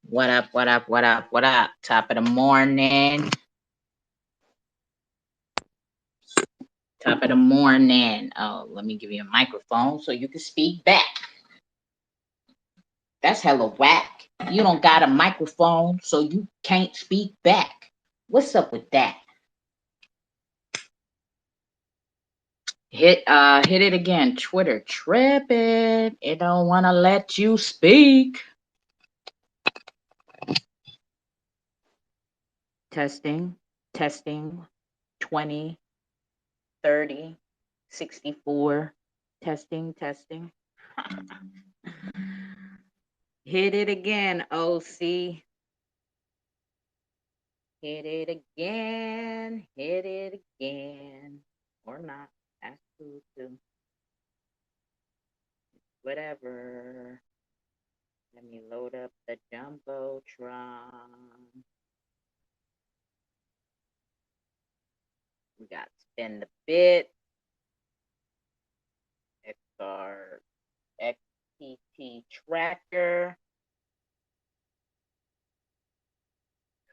What up, what up, what up, what up? Top of the morning. Top of the morning. Oh, let me give you a microphone so you can speak back. That's hella whack. You don't got a microphone, so you can't speak back. What's up with that? Hit it again. Twitter tripping. It don't wanna let you speak. Testing, testing, 20, 30, 64. Testing, testing. Hit it again, OC. Hit it again. Hit it again. Or not. That's cool too. Whatever. Let me load up the Jumbotron. We got spin the bit. Xpt Tracker.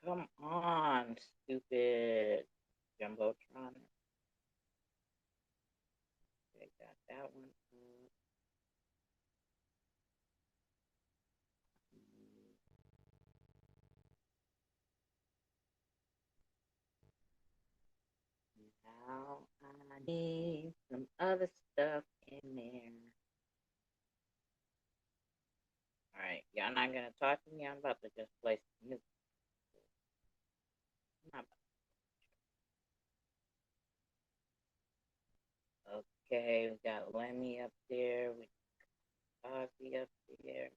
Come on, stupid Jumbotron. Okay, got that one. Now I need some other stuff in there. Alright, y'all not gonna talk to me? I'm about to just play some music. Okay, we got Lemmy up there, we got Ozzy up there.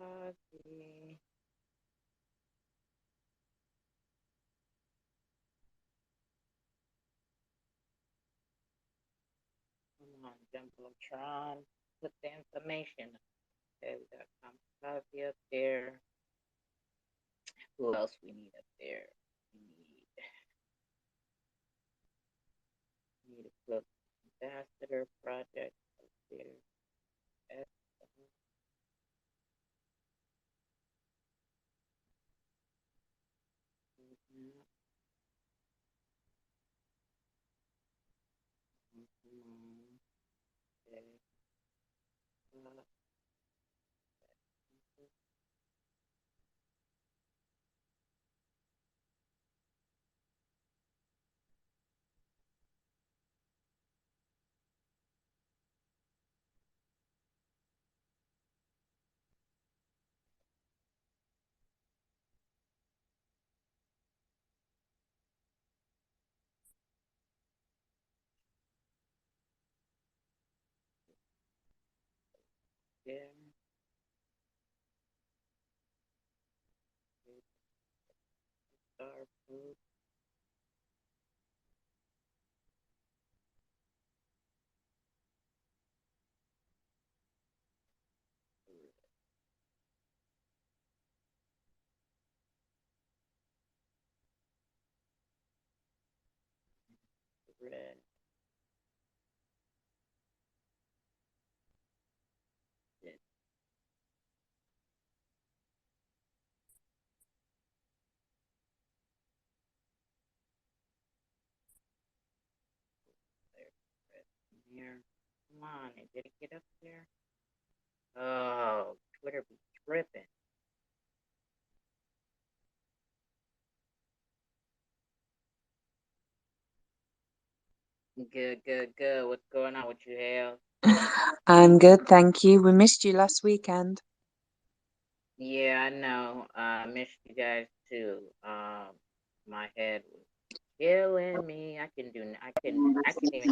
Ozzy. Come on, Jumbotron. Put the information. Okay, we got Ozzy up there. Who else we need up there? We need a Club Ambassador project up there. Yeah. Xrpl. Red. Here. Come on, did it get up there? Oh, Twitter be tripping. Good, good, good. What's going on with you, Hale? I'm good, thank you. We missed you last weekend. Yeah, I know. I missed you guys too. My head was killing me. I can even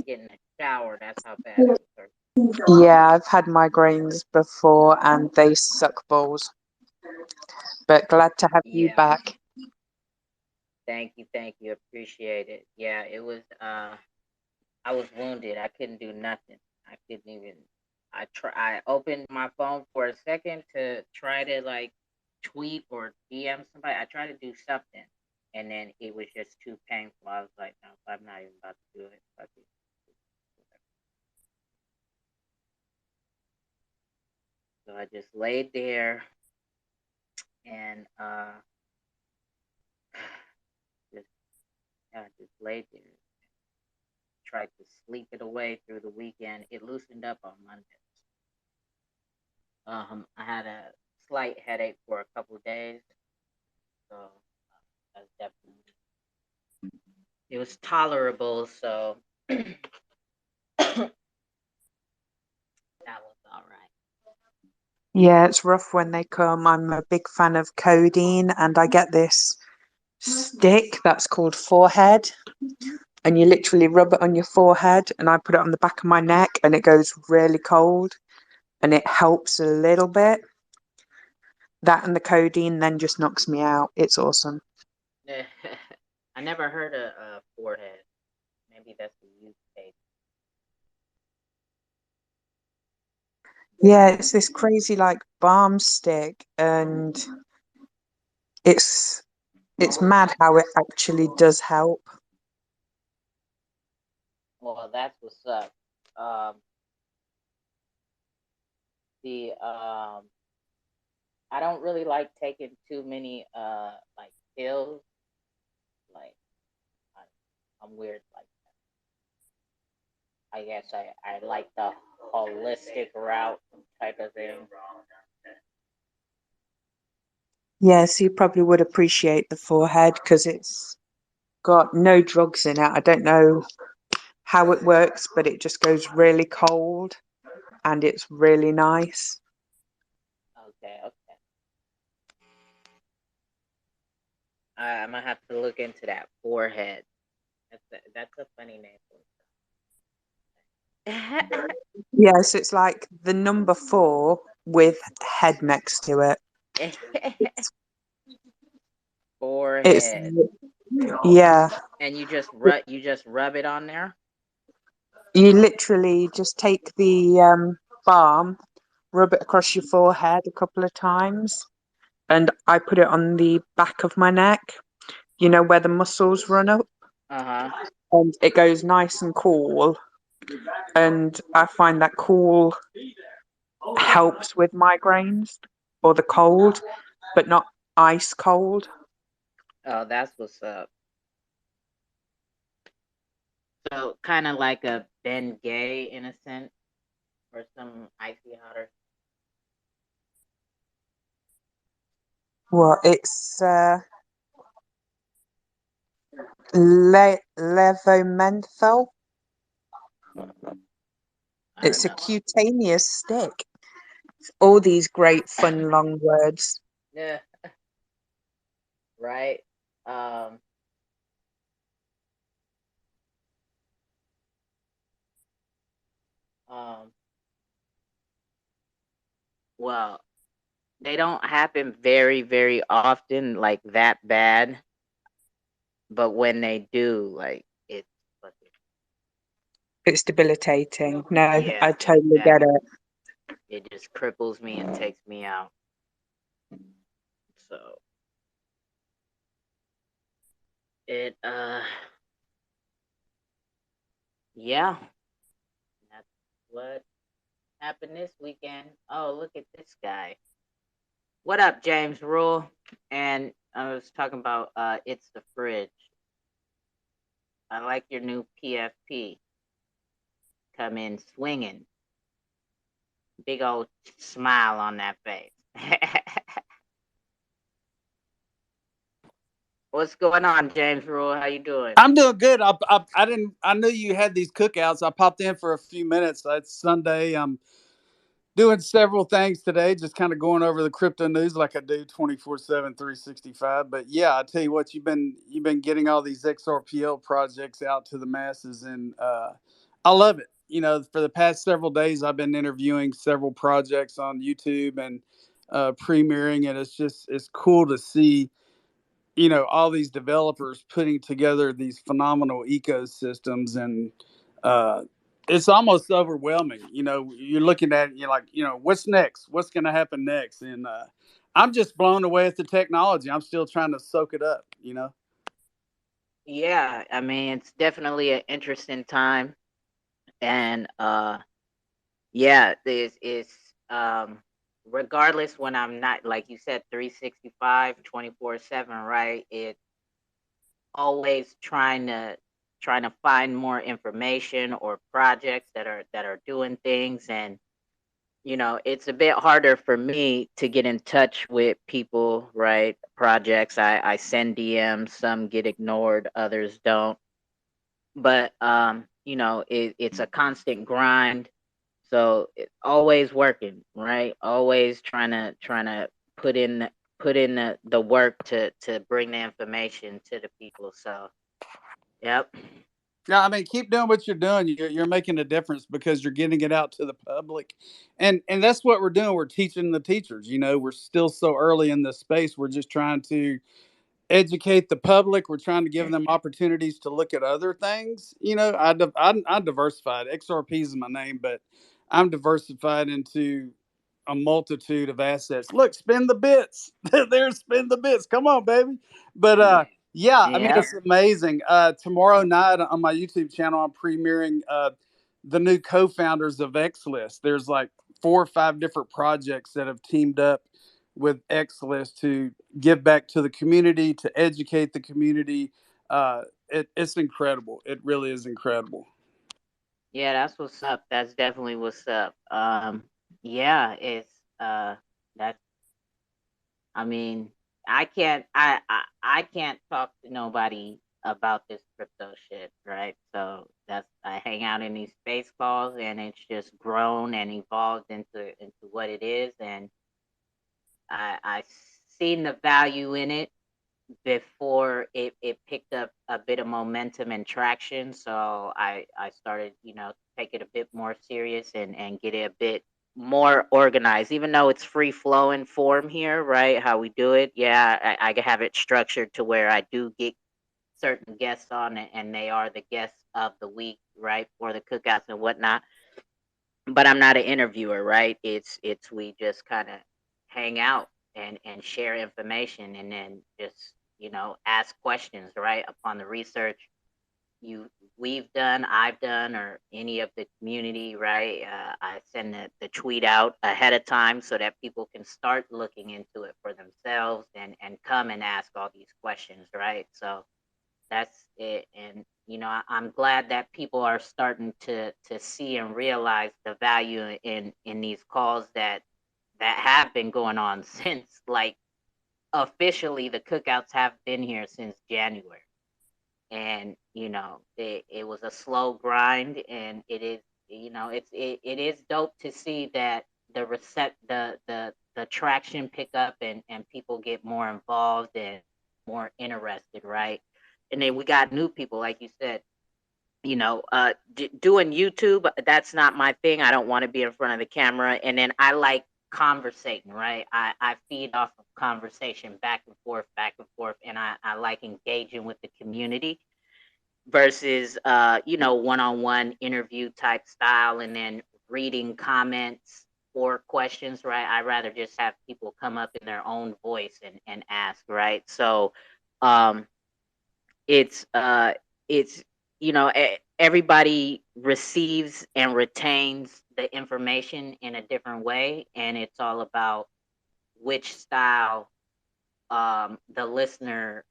get in the shower. That's how bad it hurts. Yeah, I've had migraines before and they suck balls. But glad to have you Yeah. back. Thank you. Appreciate it. Yeah, it was I was wounded. I couldn't do nothing. I couldn't even. I opened my phone for a second to try to like tweet or DM somebody. I tried to do something, and then it was just too painful. I was like, no, I'm not even about to do it. Fuck it. So I just laid there and just just laid there. Tried to sleep it away through the weekend. It loosened up on Monday. I had a slight headache for a couple of days, so that's definitely it was tolerable. So that was all right. Yeah, it's rough when they come. I'm a big fan of codeine, and I get this stick that's called forehead, and you literally rub it on your forehead, and I put it on the back of my neck, and it goes really cold, and it helps a little bit. That and the codeine then just knocks me out. It's awesome. I never heard of forehead. Maybe that's a use case. Yeah, it's this crazy like balm stick, and it's it's mad how it actually does help. Well, that's what's up. Um, the I don't really like taking too many like pills. Like I'm weird like I guess I like the holistic route type of thing. Yes, you probably would appreciate the forehead because it's got no drugs in it. I don't know how it works, but it just goes really cold and it's really nice. Okay, okay. I'm gonna have to look into that forehead. That's a funny name for Yes, it's like the number four with head next to it. it. It's Forehead, yeah. and you just rub it on there. You literally just take the balm, rub it across your forehead a couple of times, and I put it on the back of my neck, you know, where the muscles run up, Uh huh. and it goes nice and cool. And I find that cool helps with migraines or the cold, but not ice cold. Oh, that's what's up. So kind of like a Ben Gay in a sense, or some icy hotter. Well, it's levomenthol. I don't It's a know. cutaneous stick. All these great fun long words. Yeah, right. Um, um. Well, they don't happen very, very often, like that bad. But when they do, like it's fucking It's debilitating. No, yeah, I totally get exactly. it. It just cripples me and takes me out. So it yeah, that's what happened this weekend. Oh, look at this guy. What up, James Rule? And I was talking about it's the fridge. I like your new PFP. Come in swinging, big old smile on that face. What's going on, James Rule? How you doing? I'm doing good. I didn't. I knew you had these cookouts. I popped in for a few minutes. It's Sunday. I'm doing several things today. Just kind of going over the crypto news like I do 24/7, 365. But yeah, I tell you what, you've been getting all these XRPL projects out to the masses, and I love it. You know, for the past several days, I've been interviewing several projects on YouTube and premiering, and it's cool to see all these developers putting together these phenomenal ecosystems, and uh it's almost overwhelming. You're looking at it, you're like, what's next, what's going to happen next, and I'm just blown away at the technology. I'm still trying to soak it up. Yeah, I mean it's definitely an interesting time, and yeah, this is regardless when I'm not, like you said, 365, 24/7, right? It's always trying to find more information or projects that are doing things. And it's a bit harder for me to get in touch with people, right? Projects, I send DMs, some get ignored, others don't. But it's a constant grind. So always working, right? Always trying to put in the work to bring the information to the people. So yep. Yeah, I mean, keep doing what you're doing. You're making a difference because you're getting it out to the public, and that's what we're doing. We're teaching the teachers. We're still so early in this space. We're just trying to educate the public. We're trying to give them opportunities to look at other things. I'm diversified. XRP is my name, but I'm diversified into a multitude of assets. Look, spin the bits. There's spin the bits. Come on, baby. But yeah, I mean, Yep. it's amazing. Tomorrow night on my YouTube channel, I'm premiering the new co-founders of XList. There's like 4 or 5 different projects that have teamed up with XList to give back to the community, to educate the community. It's incredible. It really is incredible. Yeah, that's what's up. That's definitely what's up. Yeah, it's that's I mean, I can't talk to nobody about this crypto shit, right? So that's I hang out in these space calls, and it's just grown and evolved into what it is. And I seen the value in it before it picked up a bit of momentum and traction. So I started, take it a bit more serious and get it a bit more organized, even though it's free flowing form here, right? How we do it. Yeah, I have it structured to where I do get certain guests on it, and they are the guests of the week, right? For the cookouts and whatnot. But I'm not an interviewer, right? It's we just kind of hang out and share information, and then just ask questions, right, upon the research you we've done, I've done, or any of the community, right? I send the tweet out ahead of time so that people can start looking into it for themselves and come and ask all these questions, right? So that's it. And I'm glad that people are starting to see and realize the value in these calls that have been going on since, like, officially the cookouts have been here since January. And it was a slow grind, and it is, it is dope to see that the traction pick up, and people get more involved and more interested, right? And then we got new people, like you said, doing YouTube. That's not my thing. I don't want to be in front of the camera. And then I like conversating, right? I feed off of conversation, back and forth, and I like engaging with the community versus one-on-one interview type style, and then reading comments or questions, right? I rather just have people come up in their own voice and ask, right? So um it's it's everybody receives and retains the information in a different way, and it's all about which style the listener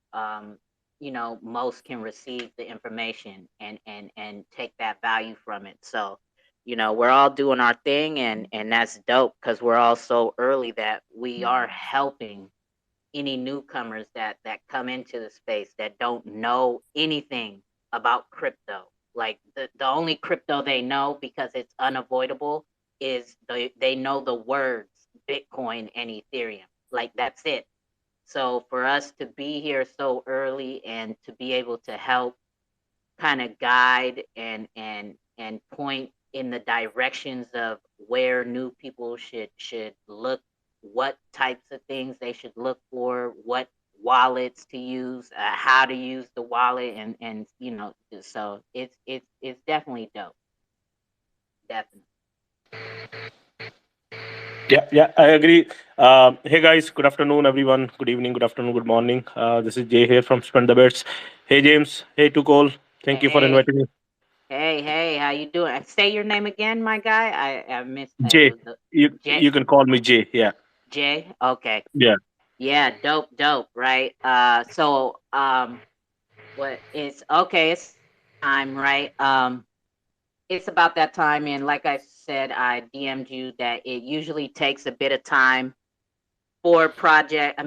most can receive the information and take that value from it. So we're all doing our thing, and that's dope because we're all so early that we are helping any newcomers that come into the space that don't know anything about crypto. Like the only crypto they know, because it's unavoidable, is they know the words Bitcoin and Ethereum. Like, that's it. So for us to be here so early and to be able to help kind of guide and point in the directions of where new people should look, what types of things they should look for, what wallets to use, how to use the wallet, and so it's definitely dope. Definitely. Yeah, yeah, I agree. Hey guys, good afternoon, everyone. Good evening, good afternoon, good morning. This is Jay here from Spend the Bets. Hey James, hey 2Cold. Thank you for Hey, inviting me. hey, How you doing? Say your name again, my guy. I missed it. Jay. Was the You Jay? can call me Jay. Yeah. Jay? Okay. Yeah. Yeah, dope, right? What it's okay, it's time, right? It's about that time, and like I said, I DM'd you that it usually takes a bit of time for project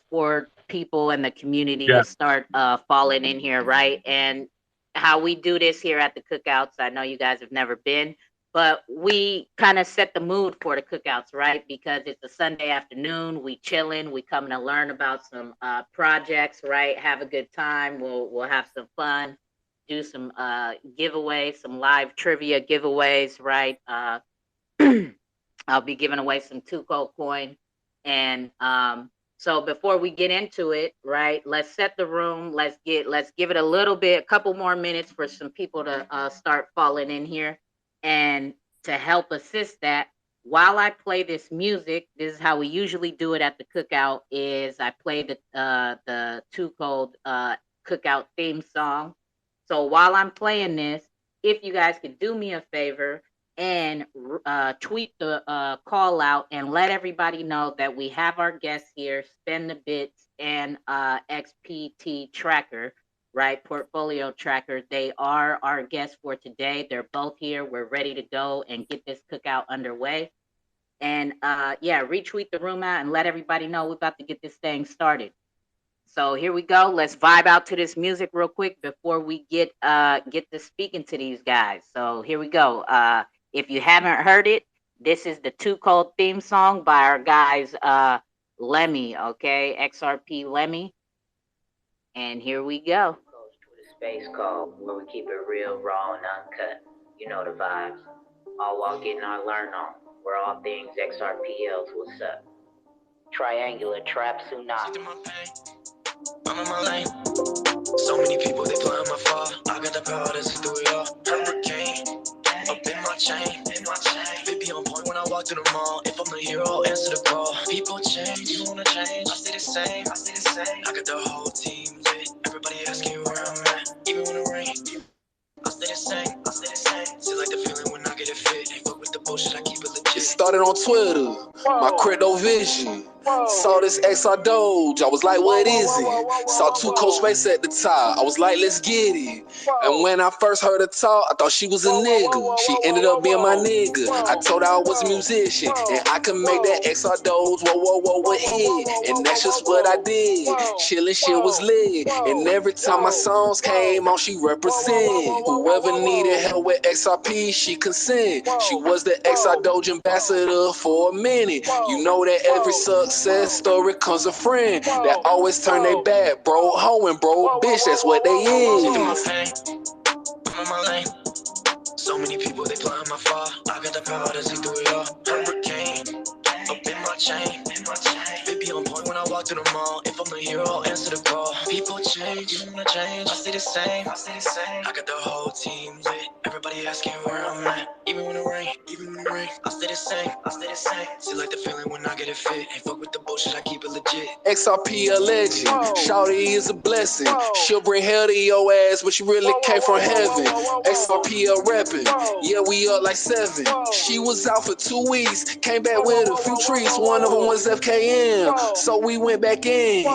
for people in the community Yeah. to start falling in here, right? And how we do this here at the cookouts, I know you guys have never been, but we kind of set the mood for the cookouts, right? Because it's a Sunday afternoon, we chilling, we coming to learn about some projects, right? Have a good time. We'll have some fun, do some giveaways, some live trivia giveaways, right? I'll be giving away some 2Cold coin. And so before we get into it, right, let's set the room. Let's give it a couple more minutes for some people to start falling in here. And to help assist that, while I play this music, this is how we usually do it at the cookout. Is I play the 2Cold cookout theme song. So while I'm playing this, if you guys could do me a favor and tweet the call out and let everybody know that we have our guests here, Spend the Bits and XPT Tracker, right? Portfolio Tracker. They are our guests for today. They're both here. We're ready to go and get this cookout underway. And yeah, retweet the room out and let everybody know we're about to get this thing started. So here we go. Let's vibe out to this music real quick before we get to speaking to these guys. So here we go. If you haven't heard it, this is the 2Cold theme song by our guys Lemmy, okay? Xrp Lemmy. And here we go. Goes to the space call where we keep it real, raw, and uncut. You know the vibes. All while getting our learn on. We're all things XRPLs. What's up? Triangular trap tsunami. I'm in my lane. So many people, they plotting my fall. I got the power to see through it all. Hurricane, up in my chain. They be on point when I walk through the mall. If I'm the hero, answer the call. People change, you wanna change? I stay the same. I got the whole team lit. Everybody asking where I'm at. Even when it rain, I stay the same. Still like the feeling when I get it fit. Ain't fuck with the bullshit, I keep it legit. It started on Twitter, my crypto vision. Saw this XR Doge, I was like, what is it? Saw 2Cold space at the top, I was like, let's get it. And when I first heard her talk, I thought she was a nigga. She ended up being my nigga. I told her I was a musician, and I could make that XR Doge, whoa, a hit. And that's just what I did. Chillin' shit was lit. And every time my songs came on, she represent. Whoever needed help with XRP, she consent. She was the XR Doge ambassador for a minute. You know that every success story comes a friend that always turn their back, bro. Hoe and bro, bitch, that's what they is. I'm in my lane. So many people, they plotting my fall. I got the power to see through it all. Hurricane, up in my chain. They be on point when I walk through the mall. If I'm the hero, answer the call. People change, you wanna change? I stay the same. I got the whole team lit. Everybody asking where I'm at. Even when it rain, I stay the same. Still like the feeling when I get it fit. Ain't fuck with the bullshit, I keep it legit. Xrp Ledger, shawty is a blessing. She'll bring hell to your ass, but she really came from heaven. Xrp reppin', yeah, we up like 7. She was out for 2 weeks, came back with a few treats. One of them was FKM, so we went back in.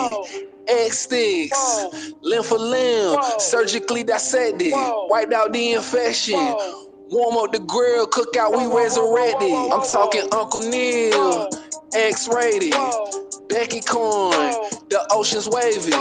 X sticks, limb for limb, surgically dissected, wiped out the infection. Warm up the grill, cook out, we resurrected. I'm talking Uncle Neil, X-rated, Becky Coin, the ocean's wavy,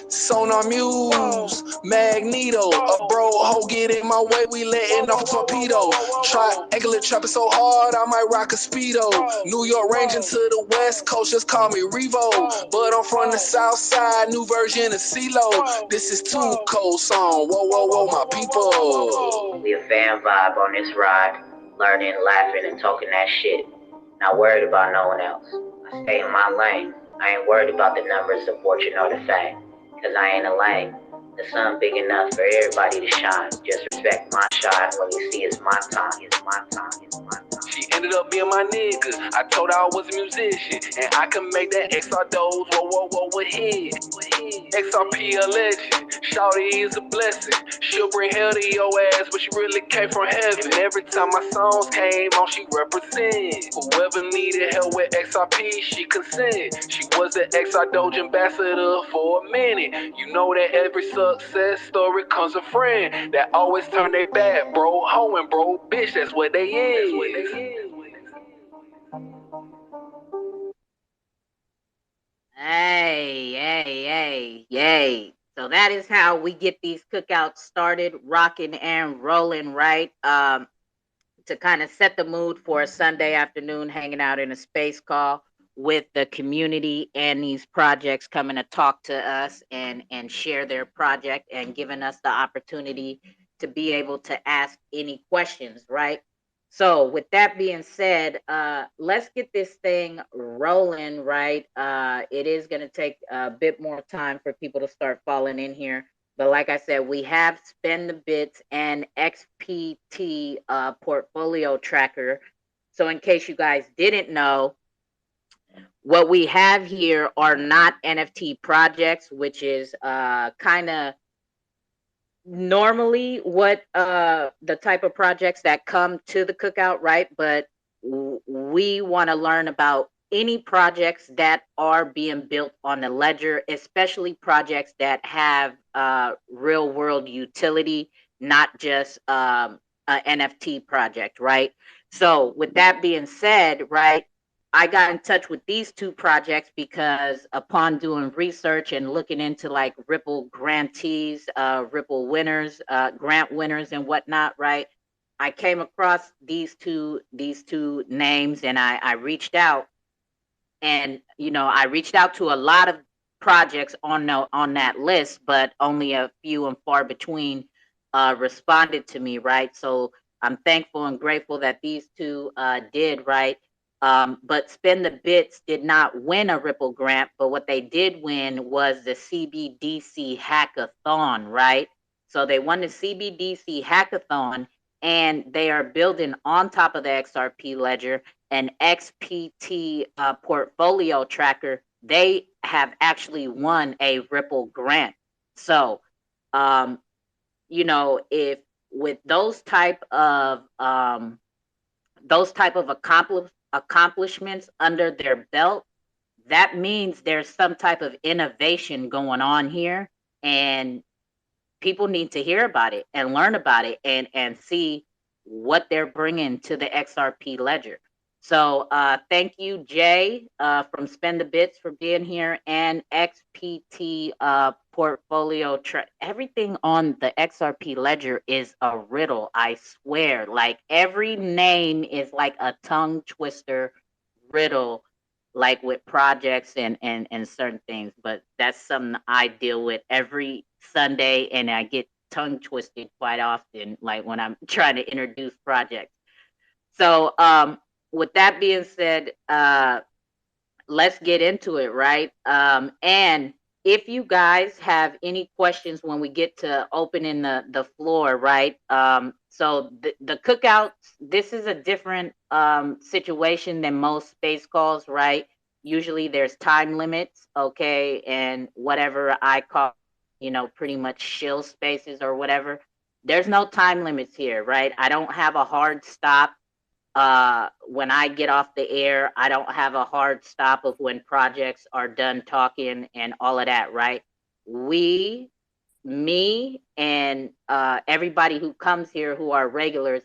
Sonar Muse, Magneto, a bro ho get in my way, we letting off a torpedo. Triangular trapping so hard, I might rock a speedo. New York ranging to the west coast, just call me Revo. But I'm from the south side, new version of CeeLo. This is 2Cold song, whoa, my people. We a fan vibe on this ride, learning, laughing, and talking that shit. Not worried about no one else. I stay in my lane. I ain't worried about the numbers, the fortune, or the fame. Cause I ain't a lame. The sun big enough for everybody to shine. Just respect my shine when you see it's my time. It's my time. She ended up being my nigga. I told her I was a musician, and I can make that XR doze, whoa, with hit. Xrp Ledger, shawty is a blessing. She'll bring hell to your ass, but she really came from heaven. And every time my songs came on, she represent. Whoever needed help with Xrp, she consent. She was the XR Doge ambassador for a minute. You know that every success story comes a friend that always turn their back, bro. Hoeing, bro, bitch, that's what they is. Yay. So that is how we get these cookouts started, rocking and rolling, right? To kind of set the mood for a Sunday afternoon, hanging out in a space call with the community and these projects coming to talk to us and share their project and giving us the opportunity to be able to ask any questions, right? So with that being said, let's get this thing rolling, right? It is going to take a bit more time for people to start falling in here. But like I said, we have Spend the Bits and XPT Portfolio Tracker. So in case you guys didn't know, what we have here are not NFT projects, which is kind of normally what the type of projects that come to the cookout, right? But we want to learn about any projects that are being built on the ledger, especially projects that have real world utility, not just an NFT project, right? So with that being said, right, I got in touch with these two projects because upon doing research and looking into like Ripple grantees, Ripple winners, grant winners and whatnot, right? I came across these two names and I reached out and I reached out to a lot of projects on that list, but only a few and far between responded to me, right? So I'm thankful and grateful that these two did, right? But Spend the Bits did not win a Ripple grant, but what they did win was the CBDC hackathon, right? So they won the CBDC hackathon and they are building on top of the XRP ledger an XPT portfolio tracker. They have actually won a Ripple grant. So, if with those type of accomplishments under their belt, that means there's some type of innovation going on here, and people need to hear about it and learn about it and see what they're bringing to the XRP ledger. So thank you, Jay, from Spend the Bits for being here, and XPT Portfolio Everything on the XRP ledger is a riddle, I swear. Like every name is like a tongue twister riddle, like with projects and certain things. But that's something I deal with every Sunday, and I get tongue twisted quite often, like when I'm trying to introduce projects. So with that being said, let's get into it, right? And if you guys have any questions when we get to opening the floor, right? So the cookouts, this is a different situation than most space calls, right? Usually there's time limits, okay, and whatever I call, pretty much shill spaces or whatever. There's no time limits here, right? I don't have a hard stop when I get off the air. I don't have a hard stop of when projects are done talking and all of that, right? Me and everybody who comes here who are regulars,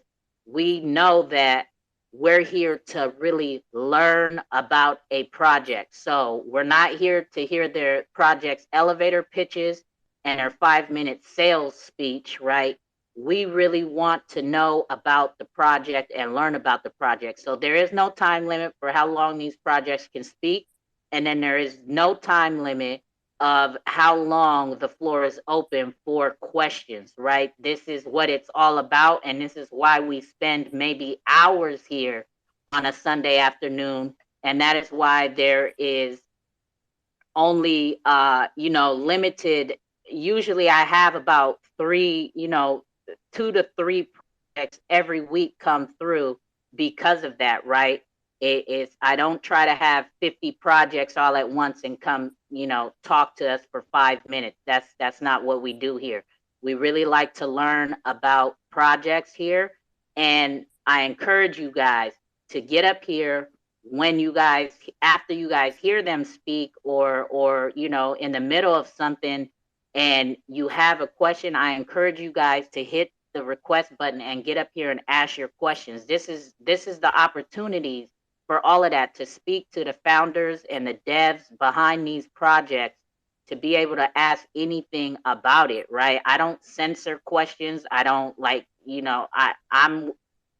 we know that we're here to really learn about a project. So we're not here to hear their project's elevator pitches and their 5-minute sales speech, right? We really want to know about the project and learn about the project. So there is no time limit for how long these projects can speak. And then there is no time limit of how long the floor is open for questions, right? This is what it's all about. And this is why we spend maybe hours here on a Sunday afternoon. And that is why there is only, limited. Usually I have about 2 to 3 projects every week come through because of that, right? I don't try to have 50 projects all at once and come, talk to us for 5 minutes. That's not what we do here. We really like to learn about projects here. And I encourage you guys to get up here when you guys, after you guys hear them speak, or in the middle of something, and you have a question. I encourage you guys to hit the request button and get up here and ask your questions. This is the opportunities for all of that, to speak to the founders and the devs behind these projects, to be able to ask anything about it, right? I don't censor questions. I don't,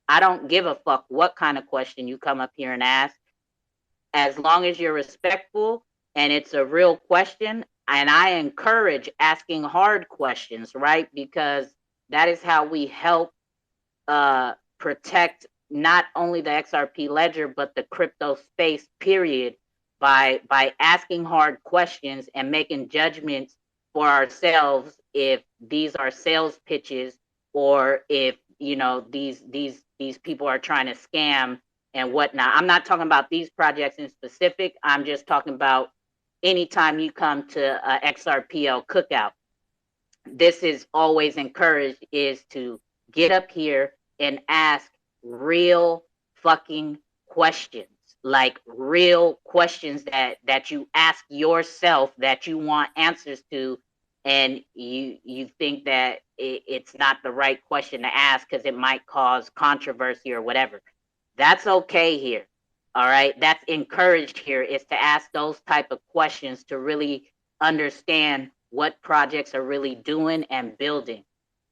I don't give a fuck what kind of question you come up here and ask, as long as you're respectful and it's a real question. And I encourage asking hard questions, right? Because that is how we help protect not only the XRP ledger, but the crypto space, period, by asking hard questions and making judgments for ourselves, if these are sales pitches, or if these people are trying to scam and whatnot. I'm not talking about these projects in specific. I'm just talking about anytime you come to XRPL Cookout. This is always encouraged, is to get up here and ask real fucking questions, like real questions that you ask yourself, that you want answers to, and you think that it's not the right question to ask because it might cause controversy or whatever. That's okay here. All right, that's encouraged here, is to ask those type of questions to really understand what projects are really doing and building.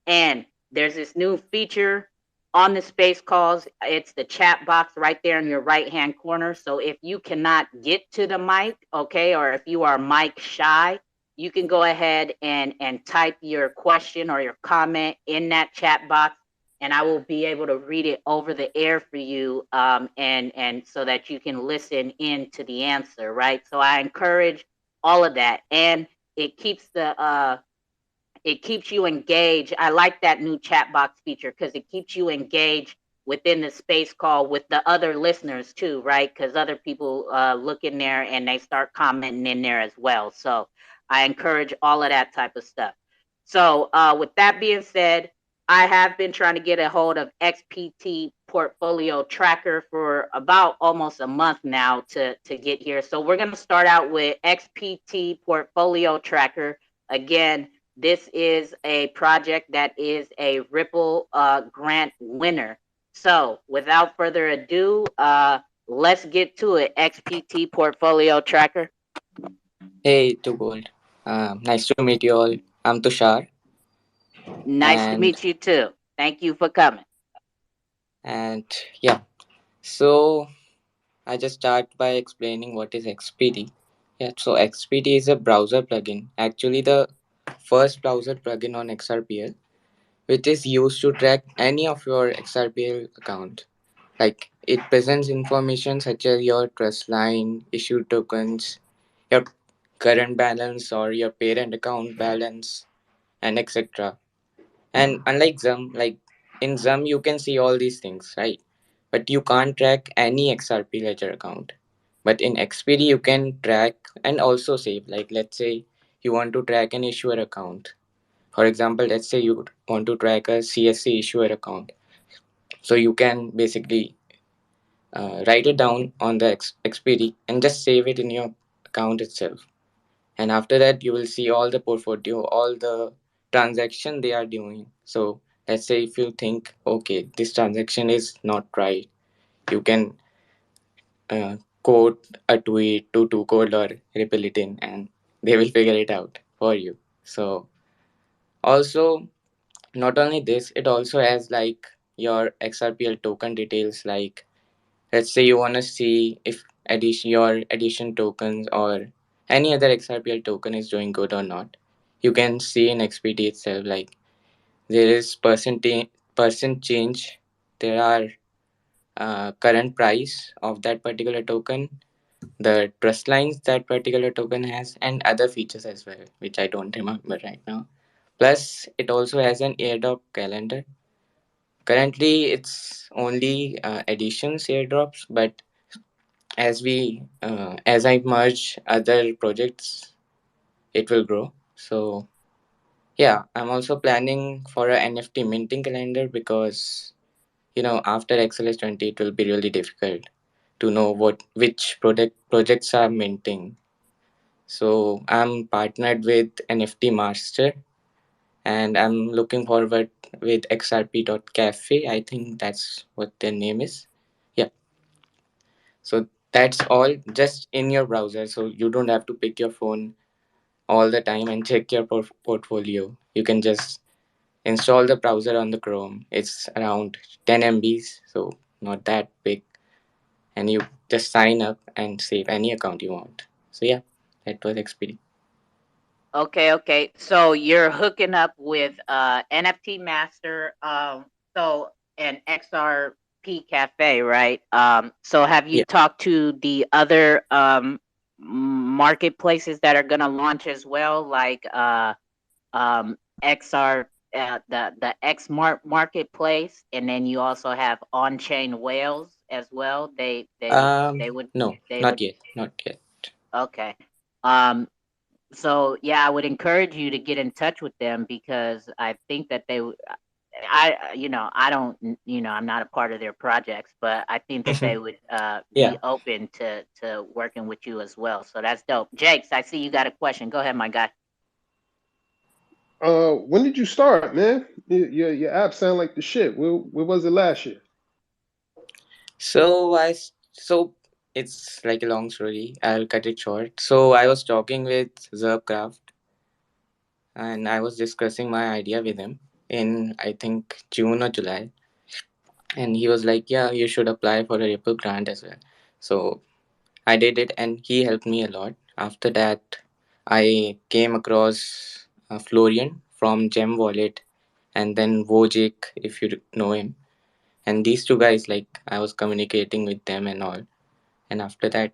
And there's this new feature on the space calls. It's the chat box right there in your right hand corner. So if you cannot get to the mic, okay, or if you are mic shy, you can go ahead and type your question or your comment in that chat box, and I will be able to read it over the air for you, and so that you can listen in to the answer, right? So I encourage all of that, and it keeps you engaged. I like that new chat box feature because it keeps you engaged within the space call with the other listeners too, right? Because other people look in there and they start commenting in there as well. So I encourage all of that type of stuff. So with that being said, I have been trying to get a hold of XPT Portfolio Tracker for about almost a month now to get here. So we're going to start out with XPT Portfolio Tracker. Again, this is a project that is a Ripple grant winner. So without further ado, let's get to it. XPT Portfolio Tracker. Hey, 2Cold. Nice to meet you all. I'm Tushar, Nice to and meet you too. Thank you for coming. and yeah. So I just start by explaining what is XPT. Yeah. So XPT is a browser plugin. Actually, the first browser plugin on Xrpl, which is used to track any of your Xrpl account. Like it presents information such as your trust line, issued tokens, your current balance or your parent account balance, and etc. And unlike Zum, like in Zum, you can see all these things, right? But you can't track any XRP ledger account. But in XPD, you can track and also save. Like, let's say you want to track an issuer account. For example, let's say you want to track a CSC issuer account. So you can basically write it down on the XPD and just save it in your account itself. And after that you will see all the portfolio, all the transaction they are doing. So let's say if you think, okay, this transaction is not right, you can quote a tweet to 2Cold or ripple it in, and they will figure it out for you. So also, not only this, it also has like your XRPL token details. Like let's say you want to see if your addition tokens or any other XRPL token is doing good or not. You can see in XPT itself, like there is percent change. There are current price of that particular token, the trust lines that particular token has, and other features as well, which I don't remember right now. Plus, it also has an airdrop calendar. Currently, it's only additions airdrops, but as I merge other projects, it will grow. So yeah, I'm also planning for a NFT minting calendar because after XLS 20, it will be really difficult to know which projects are minting. So I'm partnered with NFT Master, and I'm looking forward with Xrp.cafe. I think that's what their name is. Yeah. So that's all just in your browser. So you don't have to pick your phone all the time and check your portfolio. You can just install the browser on the Chrome. It's around 10 MBs, so not that big. And you just sign up and save any account you want. So yeah, that was Xpd. Okay. So you're hooking up with NFT Master, so an XRP Cafe, right? So have you Yeah. talked to the other marketplaces that are gonna launch as well, like XR, the Xmart marketplace, and then you also have on chain whales as well. They would No, they not would yet, not yet. okay. Um, so yeah, I would encourage you to get in touch with them because I think that I don't, I'm not a part of their projects, but I think that they would Yeah. be open to working with you as well. So that's dope. Jakes, I see you got a question. Go ahead, my guy. When did you start, man? Your app sound like the shit. Where was it last year? So it's like a long story. I'll cut it short. So I was talking with Xrpl and I was discussing my idea with him in I think June or July, and he was like, "Yeah, you should apply for a Ripple grant as well." So I did it, and he helped me a lot. After that, I came across Florian from Gem Wallet, and then Wojik, if you know him. And these two guys, like I was communicating with them and all. And after that,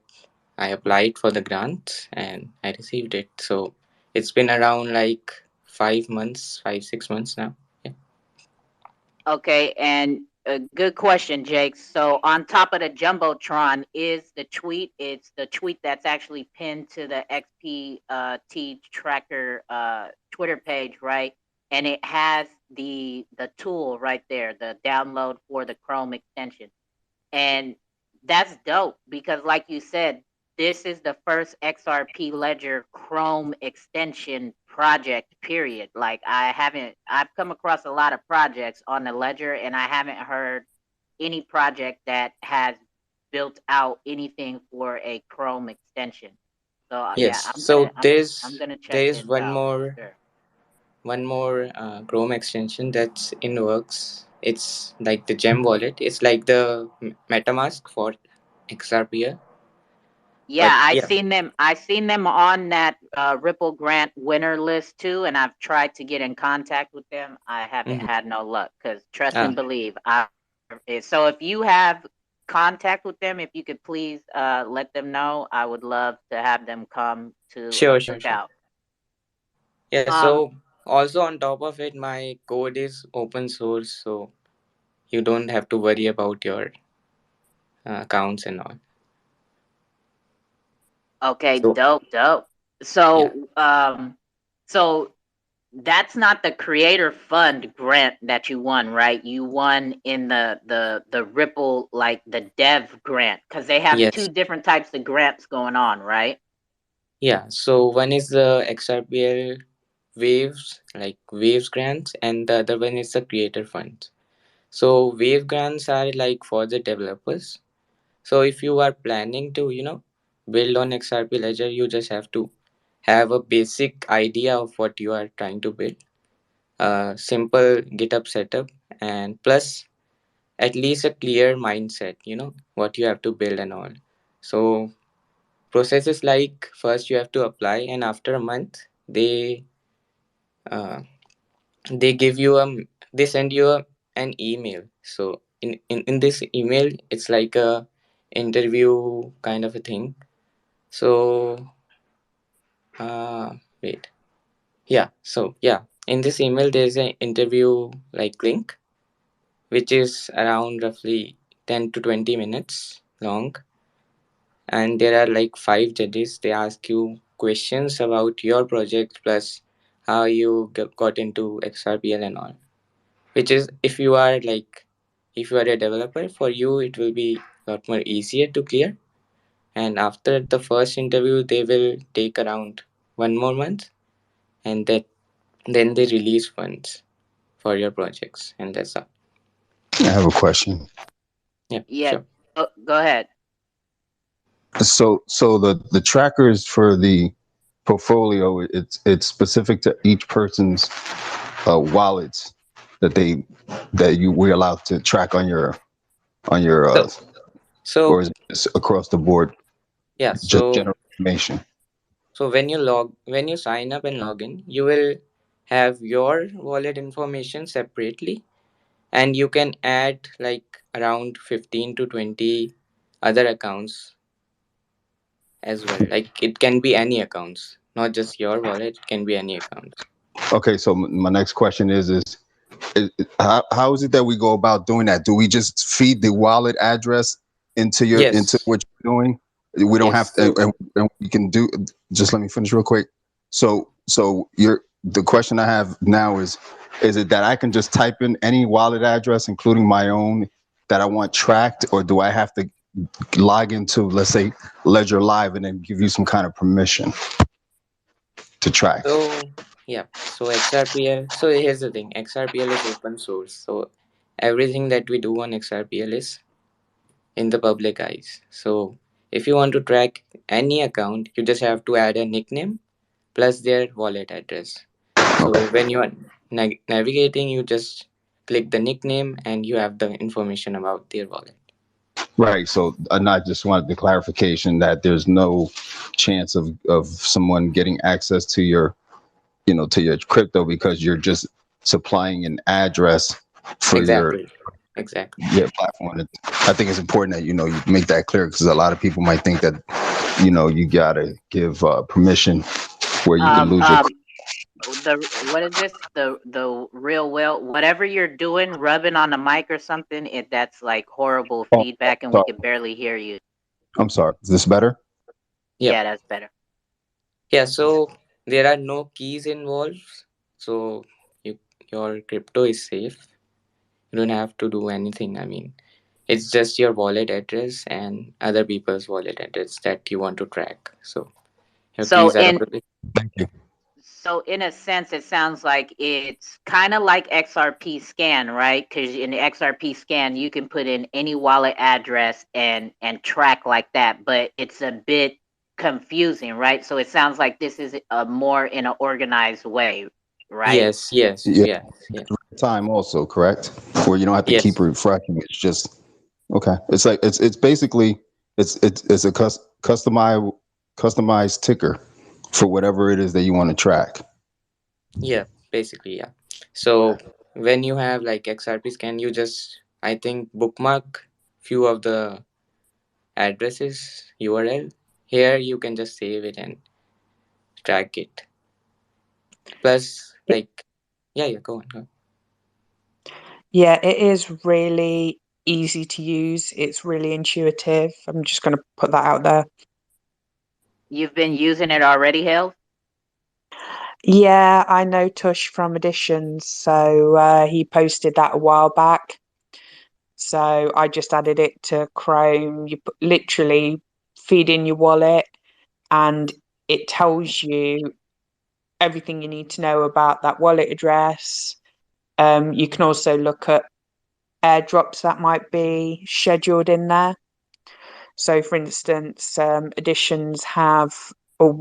I applied for the grant and I received it. So it's been around like 5 months, 5, 6 months now. Yeah. Okay, and a good question, Jake. So on top of the jumbotron is the tweet. It's the tweet that's actually pinned to the XP tracker Twitter page, right? And it has the tool right there, the download for the Chrome extension. And that's dope because, like you said, this is the first XRP Ledger Chrome extension project, period. Like, I've come across a lot of projects on the Ledger, and I haven't heard any project that has built out anything for a Chrome extension. So, yeah, Yes. So I'm there's gonna check there's this out for sure. one more Chrome extension that's in works. It's like the Gem Wallet. It's like the MetaMask for Xrp. Yeah, But yeah. I seen them on that Ripple grant winner list too, and I've tried to get in contact with them. I haven't Mhm. had no luck because trust Ah, and believe. So if you have contact with them, if you could please let them know, I would love to have them come to a sure. cookout. Yeah. Um, So also on top of it, my code is open source, so you don't have to worry about your accounts and all. okay, So dope. yeah. So so that's not the creator fund grant that you won, right? You won in the Ripple, like the dev grant, because they have two Yes. different types of grants going on, right? Yeah. So one is the XRPL waves, like waves grants, and the other one is the creator fund. So wave grants are like for the developers. So if you are planning to, build on XRP Ledger, you just have to have a basic idea of what you are trying to build, a simple GitHub setup, and plus at least a clear mindset, what you have to build and all. So process is like first you have to apply, and after a month uh, they give you they send you an email. So in this email it's like a interview kind of a thing. So uh wait yeah so yeah in this email there's an interview like link, which is around roughly 10 to 20 minutes long. And there are like 5 judges. They ask you questions about your project plus how you got into XRPL and all. Which is, if you are a developer, for you it will be a lot more easier to clear. And after the first interview, they will take around 1 more month, and then they release funds for your projects, and that's all. I have a question. Yeah, Yeah. sure. Go ahead. So the trackers for the portfolio, it's specific to each person's wallets that we're allowed to track on your So or so is it just across the board, yeah, just so general information? so when you sign up and log in, you will have your wallet information separately, and you can add like around 15 to 20 other accounts as well. Like it can be any accounts, not just your wallet, it can be any accounts. Okay, so my next question how is it that we go about doing that? Do we just feed the wallet address into Yes, what you're doing? We don't yes. have to, So and we can do. Just let me finish real quick. So you're the question I have now is it that I can just type in any wallet address, including my own, that I want tracked, or do I have to log into, let's say, Ledger Live and then give you some kind of permission to track? so yeah, so XRPL. So here's the thing: XRPL is open source. So everything that we do on XRPL is in the public eyes. So if you want to track any account, you just have to add a nickname plus their wallet address. So when you are navigating, you just click the nickname and you have the information about their wallet. Right. So I just wanted the clarification that there's no chance of someone getting access to to your crypto because you're just supplying an address for Exactly. Exactly. your platform. I think it's important that you make that clear because a lot of people might think that you gotta give permission where you can Um, lose your. um, the what is this? The real well, whatever you're doing, rubbing on the mic or something. That's like horrible Oh, feedback, and we sorry. can barely hear you. I'm sorry. Is this better? Yep. Yeah, that's better. Yeah. So there are no keys involved. So you, your crypto is safe. You don't have to do anything. I mean, it's just your wallet address and other people's wallet address that you want to track. So your So keys are in already. Thank you. so in a sense, it sounds like it's kind of like XRP scan, right? Because in the XRP scan, you can put in any wallet address and track like that, but it's a bit confusing, right? So it sounds like this is a more in an organized way, right? Yes, yes, Yeah. yes, yeah. Time also correct, where you don't have to keep Yes, refreshing. It's just okay. It's like it's basically it's a customized ticker for whatever it is that you want to track. yeah, basically, yeah. So when you have like XRP scan, you just, I think, bookmark few of the addresses, URL. Here you can just save it and track it. Plus, like, yeah, yeah, go on, go on. Yeah, it is really easy to use. It's really intuitive. I'm just going to put that out there. You've been using it already, Hill? Yeah, I know Tush from Editions, so he posted that a while back. So I just added it to Chrome. You literally feed in your wallet, and it tells you everything you need to know about that wallet address. You can also look at airdrops that might be scheduled in there. So, for instance, Editions have a,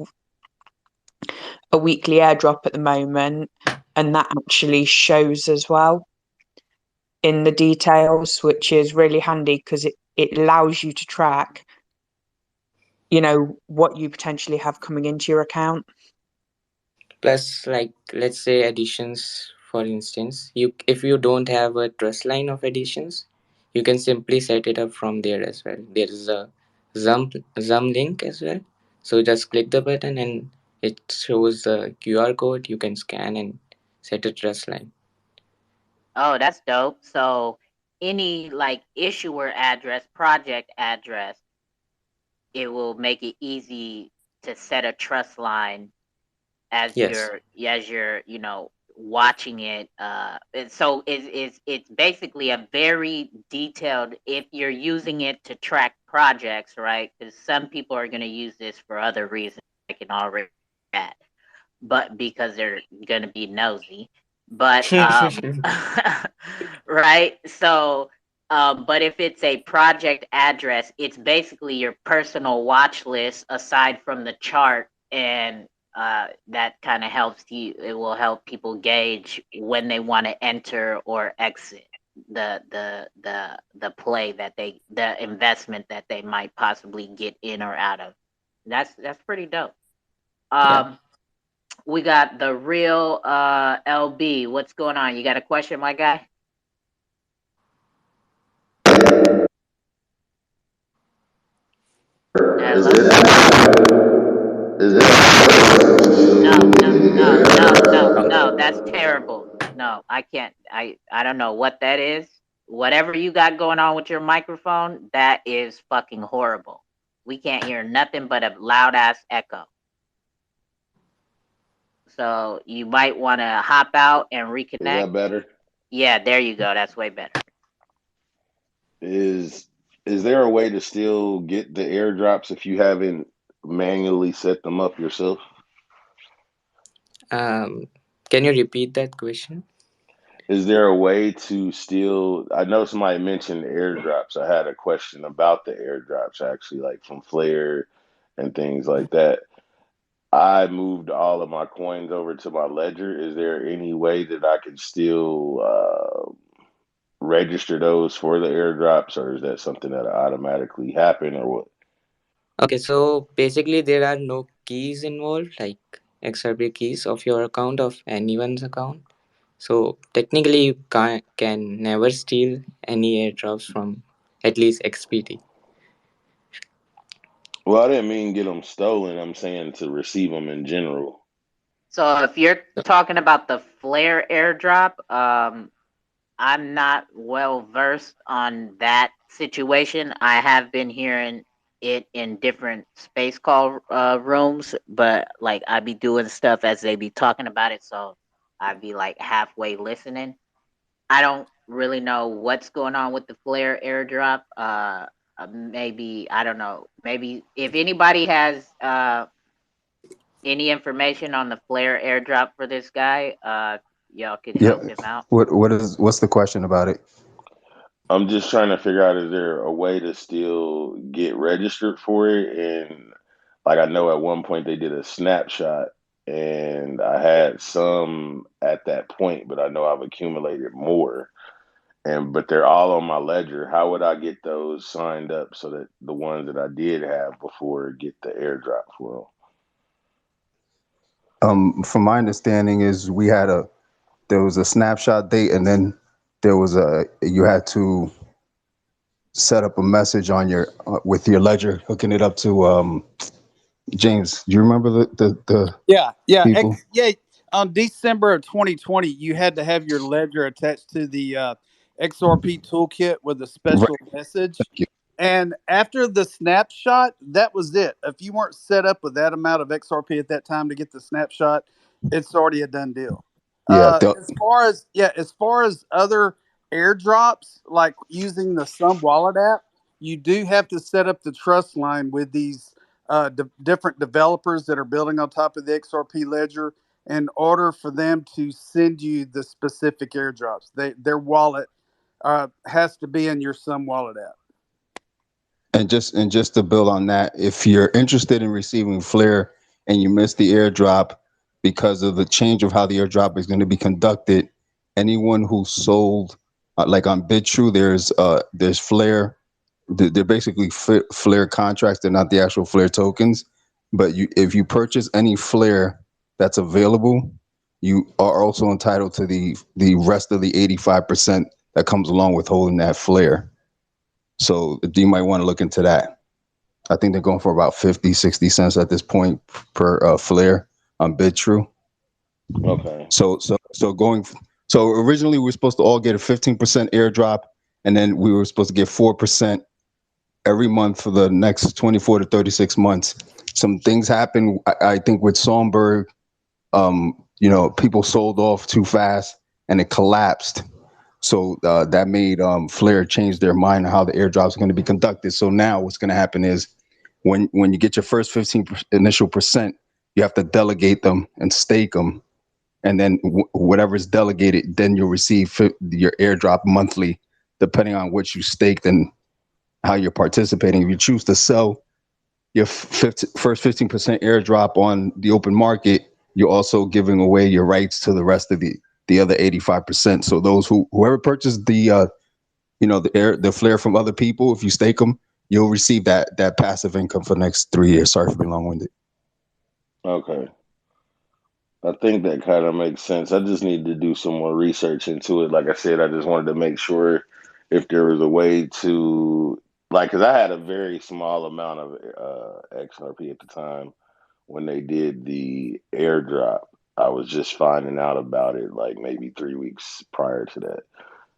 a weekly airdrop at the moment, and that actually shows as well in the details, which is really handy because it allows you to track, what you potentially have coming into your account. Plus, like, let's say additions, for instance, if you don't have a trust line of additions, you can simply set it up from there as well. There is a Zoom link as well. So just click the button and it shows the QR code. You can scan and set a trust line. Oh, that's dope. So any like issuer address, project address, it will make it easy to set a trust line as Yes. you're watching it. And so it's basically a very detailed, if you're using it to track projects, right? Because some people are going to use this for other reasons. I can already that, but because they're going to be nosy. But right. So but if it's a project address, it's basically your personal watch list aside from the chart, and that kind of helps you. It will help people gauge when they want to enter or exit the play that the investment that they might possibly get in or out of. That's pretty dope. Yeah. We got the real LB. What's going on? You got a question, my guy? Is Hello? it No. That's terrible. No, I can't. I don't know what that is. Whatever you got going on with your microphone, that is fucking horrible. We can't hear nothing but a loud ass echo. So you might want to hop out and Is reconnect. that better? Yeah, there you go. That's way better. Is is there a way to still get the airdrops if you haven't manually set them up yourself? Um, can you repeat that question? Is there a way to still? I know somebody mentioned airdrops. I had a question about the airdrops actually, like from Flare and things like that. I moved all of my coins over to my ledger. Is there any way that I can still register those for the airdrops, or is that something that automatically happen, or what? Okay, so basically there are no keys involved, like Xrp keys of your account, of anyone's account. So technically you can never steal any airdrops from at least XPT. Well, I didn't mean get them stolen. I'm saying to receive them in general. So if you're talking about the Flare airdrop, I'm not well versed on that situation. I have been hearing it in different space call rooms, but like I be doing stuff as they be talking about it, so I'd be like halfway listening. I don't really know what's going on with the Flare airdrop. Maybe I don't know. Maybe if anybody has any information on the Flare airdrop for this guy, y'all could Yeah. help him out. What's the question about it? I'm just trying to figure out, is there a way to still get registered for it? And like I know at one point they did a snapshot and I had some at that point, but I know I've accumulated more. And but they're all on my ledger. How would I get those signed up so that the ones that I did have before get the airdrop for From my understanding is there was a snapshot date, and then you had to set up a message on your with your ledger, hooking it up to James. Do you remember the Yeah, yeah, people? yeah. On December of 2020, you had to have your ledger attached to the XRP toolkit with a Right. special message. Thank you. And after the snapshot, that was it. If you weren't set up with that amount of XRP at that time to get the snapshot, it's already a done deal. Yeah. As far as other airdrops, like using the Sum Wallet app, you do have to set up the trust line with these different developers that are building on top of the XRP ledger in order for them to send you the specific airdrops. Their wallet has to be in your Sum Wallet app. And just to build on that, if you're interested in receiving Flare and you missed the airdrop because of the change of how the airdrop is going to be conducted, anyone who sold like on BitTrue, there's Flare. They're basically Flare contracts. They're not the actual Flare tokens. But if you purchase any Flare that's available, you are also entitled to the rest of the 85% that comes along with holding that Flare. So you might want to look into that. I think they're going for about 50, 60 cents at this point per Flare on BitTrue. Okay. So originally we were supposed to all get a 15% airdrop, and then we were supposed to get 4% every month for the next 24 to 36 months. Some things happened, I think, with Songbird. People sold off too fast and it collapsed. So that made Flare change their mind on how the airdrops are going to be conducted. So now what's going to happen is when you get your first 15 initial percent, you have to delegate them and stake them. And then whatever is delegated, then you'll receive your airdrop monthly, depending on what you staked and how you're participating. If you choose to sell your first 15% airdrop on the open market, you're also giving away your rights to the rest of the other 85%. So those whoever purchased the flare from other people, if you stake them, you'll receive that passive income for the next 3 years. Sorry for being long-winded. Okay. I think that kind of makes sense. I just need to do some more research into it. Like I said, I just wanted to make sure if there was a way to, like, because I had a very small amount of XRP at the time when they did the airdrop. I was just finding out about it like maybe 3 weeks prior to that.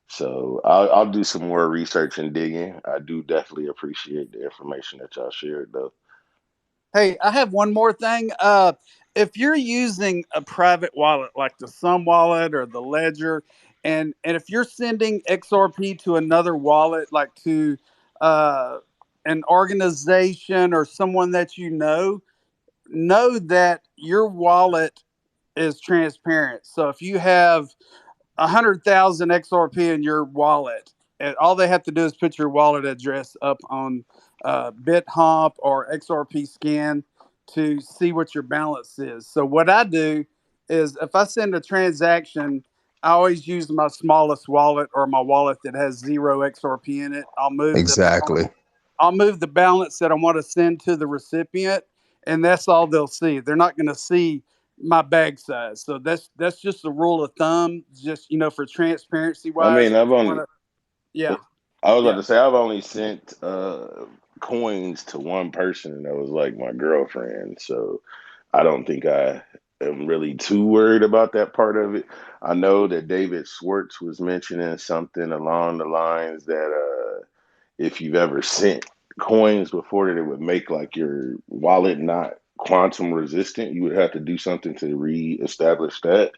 So I'll do some more research and digging. I do definitely appreciate the information that y'all shared, though. Hey, I have one more thing. If you're using a private wallet like the Sun Wallet or the Ledger, and if you're sending XRP to another wallet, like to uh, an organization or someone that know that your wallet is transparent. So if you have 100,000 XRP in your wallet, and all they have to do is put your wallet address up on BitHomp or XRP Scan to see what your balance is. So what I do is if I send a transaction, I always use my smallest wallet or my wallet that has 0 XRP in it. Exactly. I'll move the balance that I want to send to the recipient, and that's all they'll see. They're not going to see my bag size. So that's just a rule of thumb, just for transparency I wise. mean, If you want to, yeah, I was about yeah, to say I've only sent coins to one person, and that was like my girlfriend. So I don't think I am really too worried about that part of it. I know that David Schwartz was mentioning something along the lines that if you've ever sent coins before, that it would make like your wallet not quantum resistant. You would have to do something to reestablish that.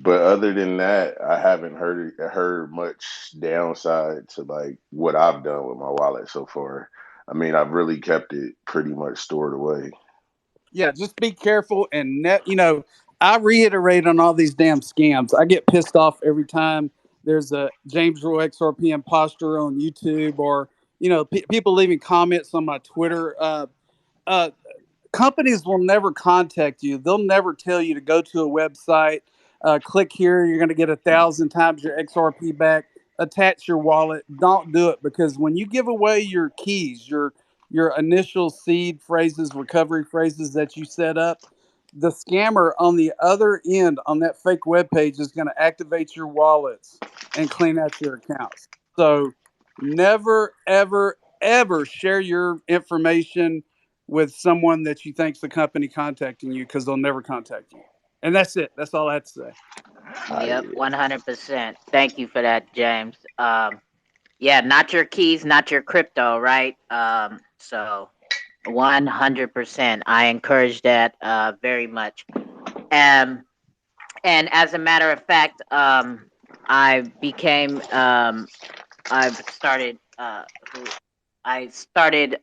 But other than that, I haven't heard much downside to like what I've done with my wallet so far. I mean, I've really kept it pretty much stored away. yeah. Just be careful and net. I reiterate on all these damn scams. I get pissed off every time there's a James Roy XRP imposter on YouTube, or people leaving comments on my Twitter. Uh, Companies will never contact you. They'll never tell you to go to a website, click here, you're going to get 1,000 times your XRP back, attach your wallet. Don't do it, because when you give away your keys, your initial seed phrases, recovery phrases that you set up, the scammer on the other end on that fake web page is going to activate your wallets and clean out your accounts. So never, ever, ever share your information with someone that you think's the company contacting you, because they'll never contact you. And that's it. That's all I have to say. Yep, 100%. Thank you for that, James. Yeah, not your keys, not your crypto, right? So 100%. I encourage that very much. Um, and as a matter of fact, I became I've started I started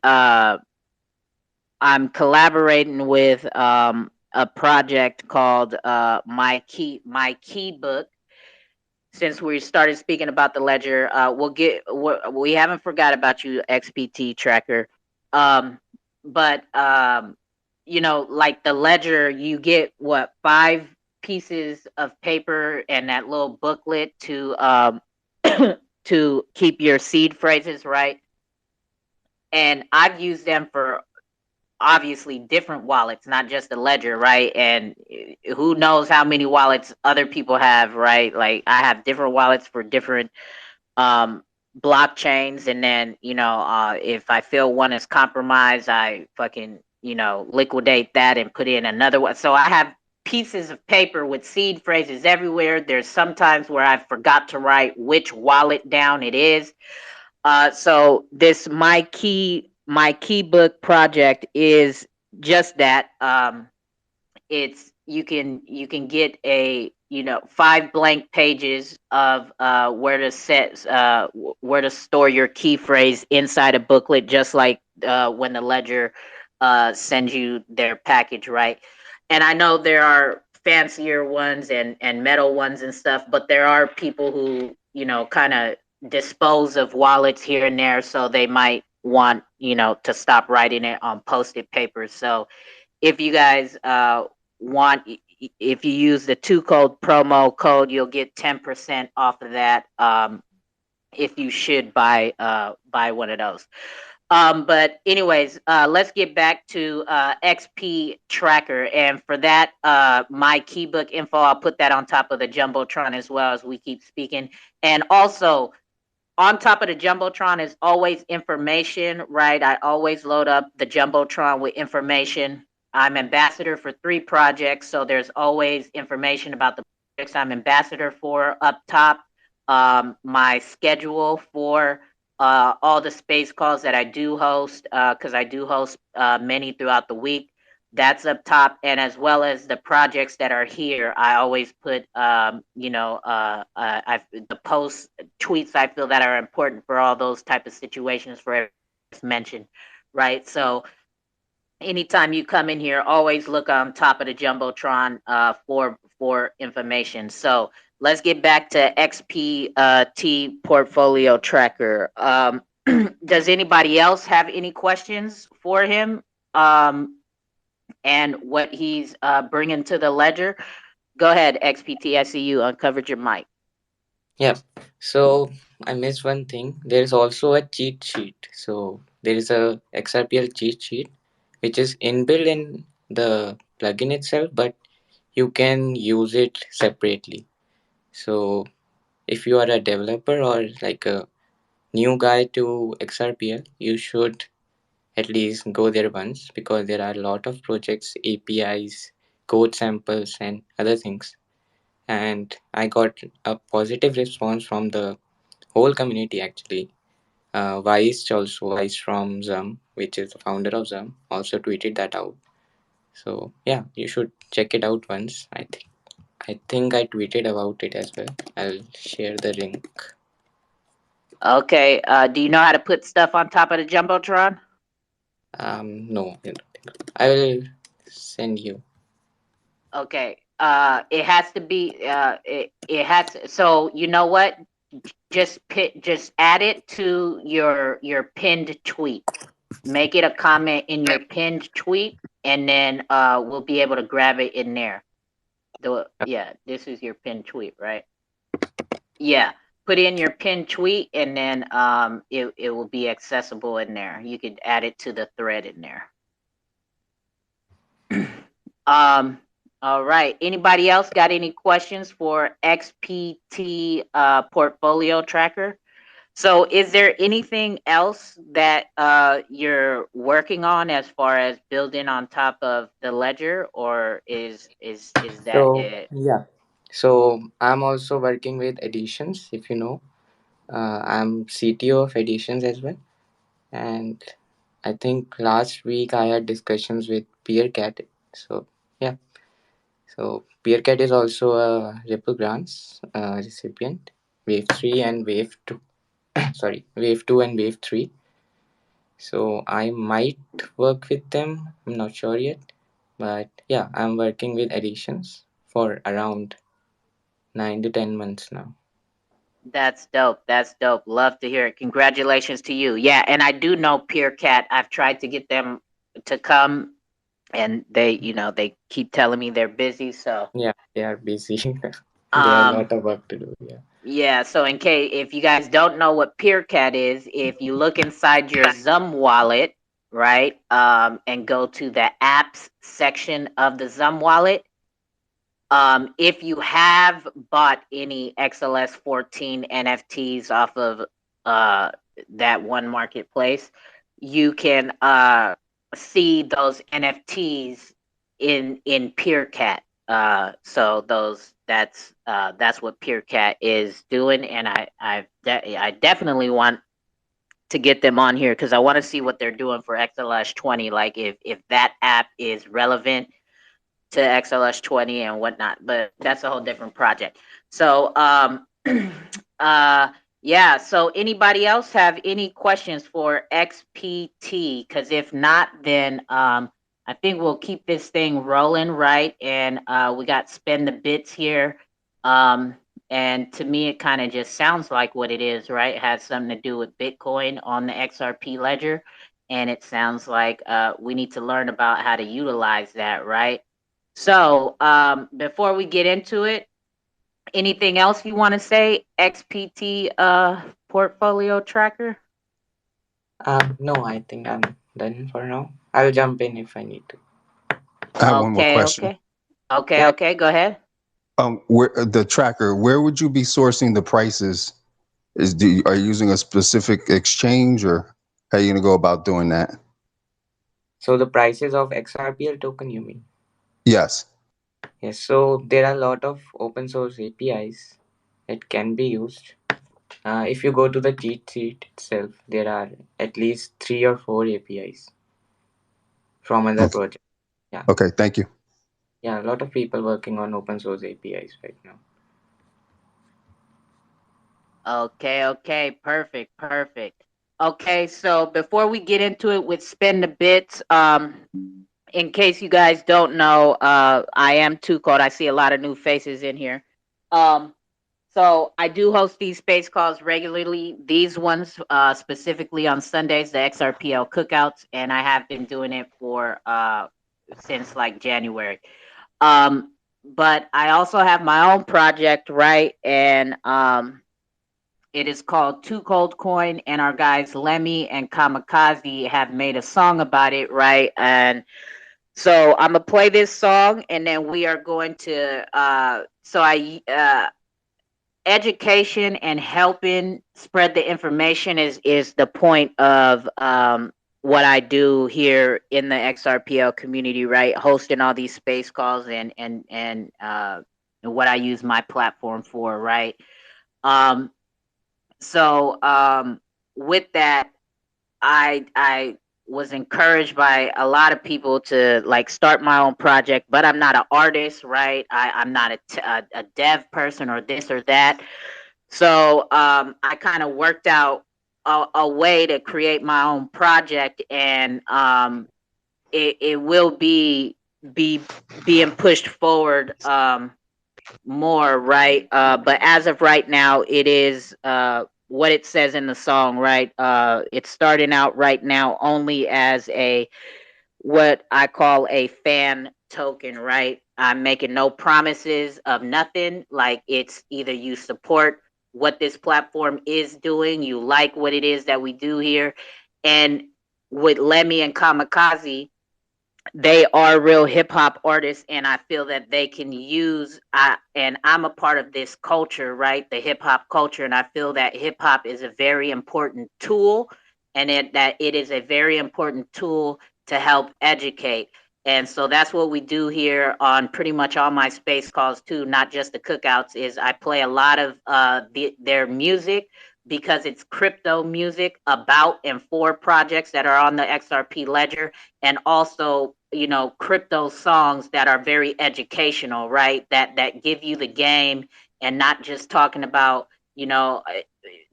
I'm collaborating with a project called My Key Book. Since we started speaking about the ledger, we haven't forgot about you, XPT Tracker. Um, but like the ledger, you get what, 5 pieces of paper and that little booklet to to keep your seed phrases, right? And I've used them for obviously different wallets, not just the ledger, right? And who knows how many wallets other people have, right? Like I have different wallets for different um blockchains, and then if I feel one is compromised, I fucking liquidate that and put in another one. So I have pieces of paper with seed phrases everywhere. There's sometimes where I forgot to write which wallet down it is. So this my key book project is just that. It's you can get a 5 blank pages of where to where to store your key phrase inside a booklet, just like when the ledger sends you their package, right? And I know there are fancier ones and metal ones and stuff, but there are people who kind of dispose of wallets here and there, so they might want to stop writing it on post-it papers. So if you guys want, if you use the 2Cold promo code, you'll get 10% off of that. If you should buy one of those. But anyways, let's get back to XP Tracker, and for that, my keybook info, I'll put that on top of the jumbotron as well as we keep speaking, and also on top of the jumbotron is always information, right? I always load up the jumbotron with information. I'm ambassador for 3 projects, so there's always information about the projects I'm ambassador for up top. My schedule for all the space calls that I do host, because I do host many throughout the week. That's up top, and as well as the projects that are here, I always put, the posts, tweets I feel that are important for all those type of situations for mentioned, right? So anytime you come in here, always look on top of the jumbotron for information. So let's get back to Xpt Portfolio Tracker. Does anybody else have any questions for him? And what he's bringing to the ledger? Go ahead, XPT. I see you uncovered your mic. Yeah. So I missed one thing. There is also a cheat sheet. So there is a Xrpl cheat sheet which is inbuilt in the plugin itself, but you can use it separately. So if you are a developer or like a new guy to Xrpl, you should at least go there once, because there are a lot of projects, APIs, code samples, and other things. And I got a positive response from the whole community actually. Vice from Zum, which is the founder of Zum, also tweeted that out. So yeah, you should check it out once. I think I tweeted about it as well. I'll share the link. Okay. Do you know how to put stuff on top of the jumbotron? No, I will send you. Okay. It has to be. It has. So you know what? Just add it to your pinned tweet. Make it a comment in your pinned tweet, and then we'll be able to grab it in there. This is your pinned tweet, right? Yeah. Put in your pinned tweet, and then it will be accessible in there. You could add it to the thread in there. All right. Anybody else got any questions for XPT Portfolio Tracker? So is there anything else that you're working on as far as building on top of the ledger, or is that So it? yeah. So I'm also working with Editions, if you know. I'm CTO of Editions as well. And I think last week I had discussions with Peercat. So yeah. So Peercat is also a Ripple grants recipient, Wave 3 and Wave 2. Sorry, Wave 2 and Wave 3. So I might work with them. I'm not sure yet. But yeah, I'm working with Editions for around 9 to 10 months now. That's dope. That's dope. Love to hear it. Congratulations to you. Yeah, and I do know Peercat. I've tried to get them to come, and they keep telling me they're busy. So Yeah, they are busy. They have a lot of work to do. Yeah. Yeah, so in case if you guys don't know what Peercat is, if you look inside your Zum wallet, right, and go to the apps section of the Zum wallet, if you have bought any XLS 14 NFTs off of that one marketplace, you can see those NFTs in Peercat. So that's what PureCat is doing, and I definitely want to get them on here because I want to see what they're doing for XLS20. Like if that app is relevant to XLS20 and whatnot, but that's a whole different project. So yeah. So anybody else have any questions for XPT? Because if not, then I think we'll keep this thing rolling, right? And we got spend the bits here. Um, and to me, it kind of just sounds like what it is, right? It has something to do with Bitcoin on the XRP ledger. And it sounds like we need to learn about how to utilize that, right? So before we get into it, anything else you want to say, XPT portfolio tracker? No, I think I'm done for now. I'll jump in if I need to. I have one more Okay, question. okay. Okay, Yeah. okay, go ahead. Where the tracker? Where would you be sourcing the prices? Are you using a specific exchange, or how are you gonna go about doing that? So the prices of XRPL token, you mean? Yes. Yes. So there are a lot of open source APIs that can be used. If you go to the cheat sheet itself, there are at least 3 or 4 APIs from other Okay. projects. Yeah. Okay. Thank you. Yeah, a lot of people working on open source APIs right now. Okay, okay, perfect, perfect. Okay, so before we get into it with spin the bits, in case you guys don't know, I am 2Cold. I see a lot of new faces in here. Um, So I do host these space calls regularly. These ones specifically on Sundays, the XRPL cookouts, and I have been doing it for since like January. But I also have my own project, right? And it is called 2Cold Coin, and our guys Lemmy and Kamikaze have made a song about it, right? And so I'm gonna play this song, and then we are going to. Education and helping spread the information is the point of what I do here in the XRPL community, right? Hosting all these space calls and what I use my platform for, right? Um, so with that, I was encouraged by a lot of people to like start my own project, but I'm not an artist, right? I'm not a dev person or this or that. So I kind of worked out a way to create my own project, and it will be being pushed forward more, right? But as of right now, it is what it says in the song, right? It's starting out right now only as a what I call a fan token, right? I'm making no promises of nothing. Like it's either you support what this platform is doing, you like what it is that we do here. And with Lemmy and Kamikaze, they are real hip hop artists, and I feel that they can use and I'm a part of this culture, right? The hip hop culture, and I feel that hip hop is a very important tool, and that it is a very important tool to help educate. And so that's what we do here on pretty much all my space calls too, not just the cookouts. Is I play a lot of their music because it's crypto music about and for projects that are on the XRP ledger, and also crypto songs that are very educational, right? That give you the game, and not just talking about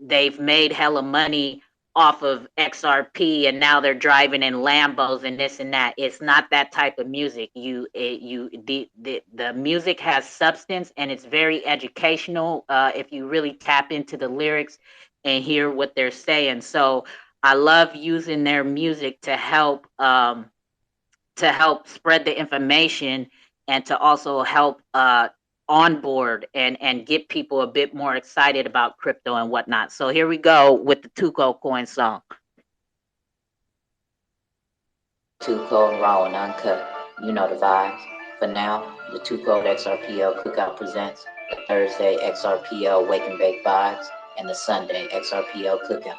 they've made hella money off of XRP and now they're driving in Lambos and this and that. It's not that type of music. The music has substance, and it's very educational if you really tap into the lyrics and hear what they're saying. So I love using their music to help spread the information, and to also help onboard and get people a bit more excited about crypto and whatnot. So here we go with the 2Cold Coin song. 2Cold, raw and uncut. You know the vibes. For now, the 2Cold XRPL Cookout presents the Thursday XRPL Wake and Bake vibes and the Sunday XRPL Cookouts.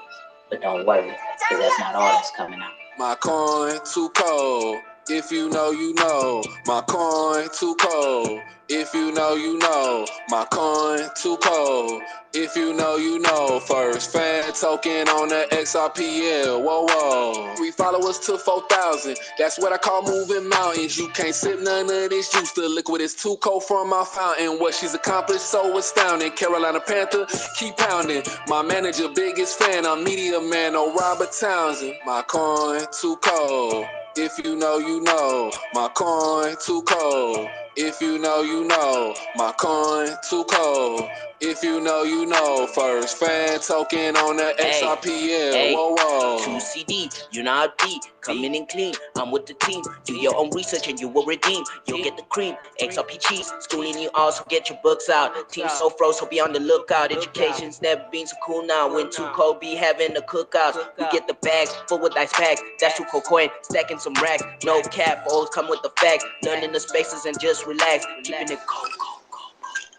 But don't worry, because that's not all that's coming out. My coin too cold. If you know, you know. My coin too cold. If you know, you know. My coin too cold. If you know, you know. First fan token on the Xrpl. Whoa, whoa. 3 followers to 4,000. That's what I call moving mountains. You can't sip none of this juice. The liquid is too cold from my fountain. What she's accomplished so astounding. Carolina Panther, keep pounding. My manager, biggest fan. I'm media man, no Robert Townsend. My coin too cold. If you know, you know. My coin too cold. If you know, you know. My coin too cold. If you know, you know. First fan token on the Xrpl. Whoa, whoa. 2CD, you know how deep, coming in clean. I'm with the team. Do your own research and you will redeem. You'll get the cream. XRP cheese, schooling you all, so get your books out. Team so froze, so be on the lookout. Education's never been so cool now. When 2Cold be having the cookouts, we get the bags full with ice packs. That's 2Cold coin, stacking some racks. No cap, always come with the facts. Learning the spaces and just relax. Keeping it cold.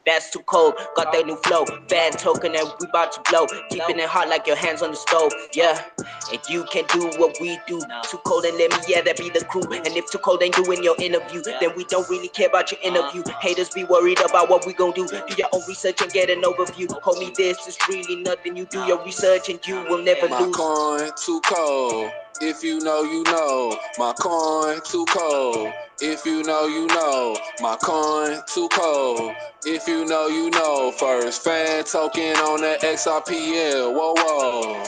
That's too cold, got that new flow. Fan token and we bout to blow. Keeping it hot like your hands on the stove. Yeah, and you can do what we do. Too cold and let me, yeah, that be the crew. And if too cold ain't doing your interview, then we don't really care about your interview. Haters be worried about what we gon' do. Do your own research and get an overview. Homie, this is really nothing. You do your research and you will never My lose. coin too cold. If you know, you know. My coin too cold. If you know, you know. My coin too cold. If you know, you know. First fan token on the Xrpl. Whoa, whoa.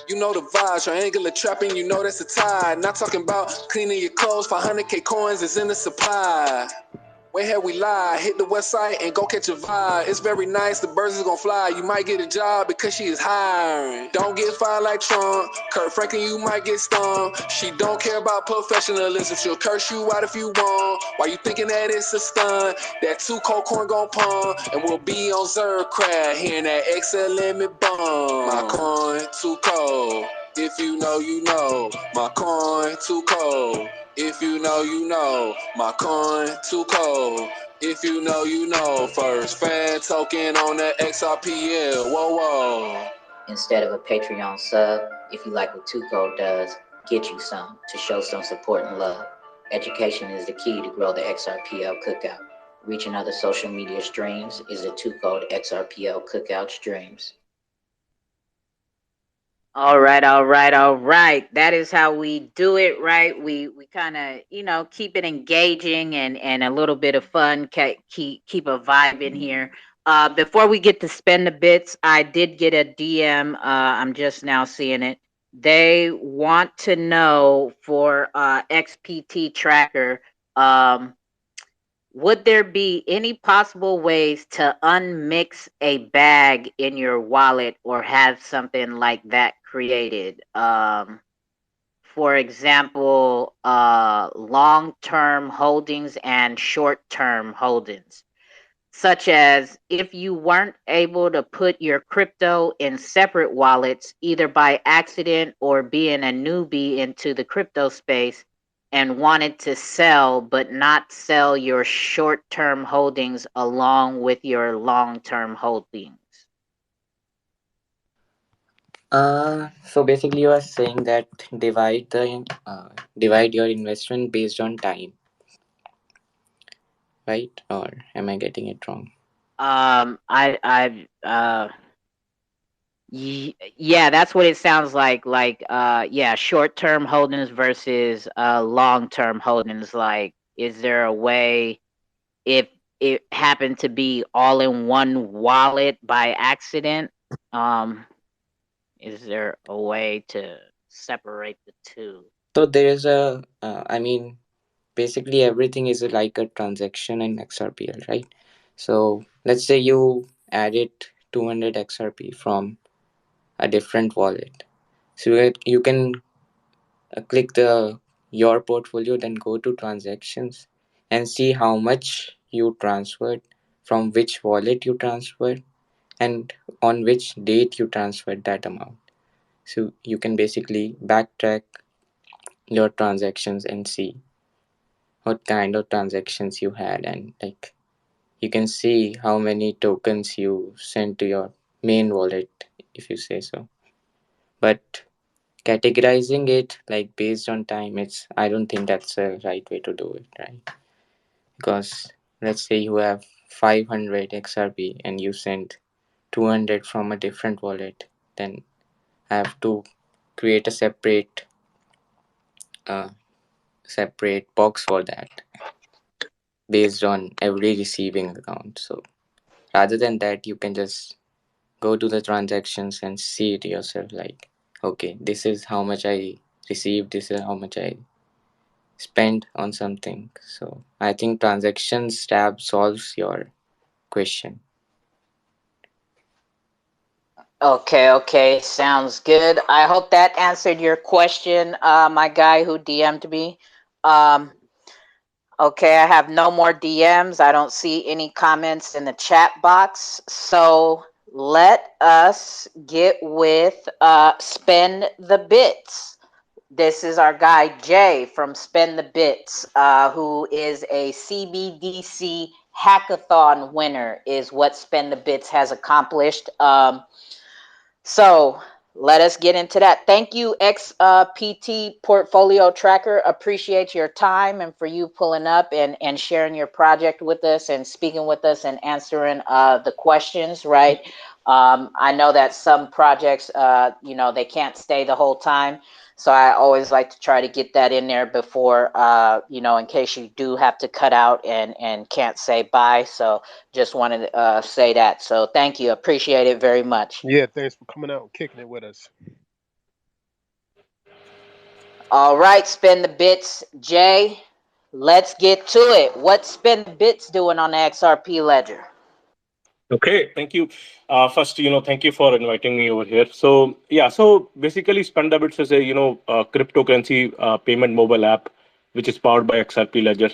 You know the vibes, triangular trapping, you know that's a tie. Not talking about cleaning your clothes, 500K coins is in the supply. Where have we lie? Hit the website and go catch a vibe. It's very nice, the birds is gonna fly. You might get a job because she is hiring. Don't get fired like Trump. Kurt Franklin, you might get stung. She don't care about professionalism. She'll curse you out if you want. Why you thinking that it's a stunt? That 2Cold coin gon' pump. And we'll be on Xrpl, hearing that XL limit bump. My coin too cold. If you know, you know. My coin too cold. If you know, you know. My coin too cold. If you know, you know. First fan token on the Xrpl. Whoa, whoa. Instead of a Patreon sub, if you like what 2Cold does, get you some to show some support and love. Education is the key to grow the Xrpl Cookout. Reaching other social media streams is the 2Cold Xrpl Cookout streams. All right, all right, all right. That is how we do it, right? We kind of, keep it engaging and a little bit of fun, keep a vibe in here. Before we get to spend the bits, I did get a DM. I'm just now seeing it. They want to know for XPT Tracker, would there be any possible ways to unmix a bag in your wallet or have something like that created? For example, long-term holdings and short-term holdings, such as if you weren't able to put your crypto in separate wallets, either by accident or being a newbie into the crypto space, and wanted to sell but not sell your short-term holdings along with your long-term holdings. So basically, you are saying that divide your investment based on time, right? Or am I getting it wrong? Yeah, that's what it sounds like. Yeah, short-term holdings versus long-term holdings. Like, is there a way if it happened to be all in one wallet by accident? Is there a way to separate the two? So there is basically everything is like a transaction in XRPL, right? So let's say you added 200 XRP from a different wallet. So you can click the your portfolio, then go to transactions and see how much you transferred, from which wallet you transferred, and on which date you transferred that amount. So you can basically backtrack your transactions and see what kind of transactions you had, and like you can see how many tokens you sent to your main wallet, if you say so. But categorizing it like based on time, I don't think that's a right way to do it, right? Because let's say you have 500 XRP and you send 200 from a different wallet, then I have to create a uh, separate box for that based on every receiving account. So rather than that, you can just go to the transactions and see it yourself, like, okay, this is how much I received, this is how much I spent on something. So I think transactions tab solves your question. Okay, sounds good. I hope that answered your question, my guy who DM'd me. Um, okay, I have no more DMs. I don't see any comments in the chat box. So let us get with Spend the Bits. This is our guy Jay from Spend the Bits, who is a CBDC hackathon winner, is what Spend the Bits has accomplished. So let us get into that. Thank you, Xpt Portfolio Tracker. Appreciate your time and for you pulling up and sharing your project with us and speaking with us and answering the questions, right? I know that some projects, they can't stay the whole time. So I always like to try to get that in there before, in case you do have to cut out and can't say bye. So just wanted to say that. So thank you. Appreciate it very much. Yeah, thanks for coming out and kicking it with us. All right, Spin the Bits. Jay, let's get to it. What's Spin the Bits doing on the XRP Ledger? Okay, thank you. First, thank you for inviting me over here. So, yeah, so basically, Spendabits is a cryptocurrency payment mobile app which is powered by XRP Ledger.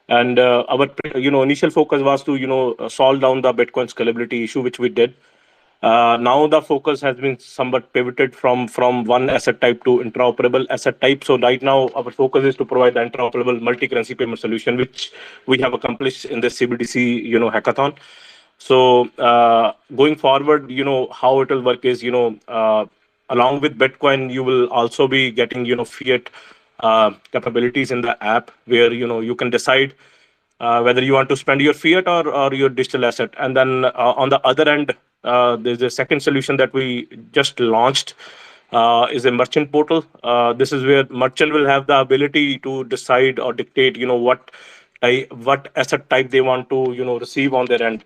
And our, initial focus was to, solve down the Bitcoin scalability issue, which we did. Now the focus has been somewhat pivoted from one asset type to interoperable asset type. So right now our focus is to provide the interoperable multi-currency payment solution, which we have accomplished in this CBDC hackathon. So going forward, how it will work is along with Bitcoin, you will also be getting fiat capabilities in the app where you can decide whether you want to spend your fiat or your digital asset. And then on the other end, there's a second solution that we just launched is a merchant portal. This is where merchant will have the ability to decide or dictate, what asset type they want to, receive on their end.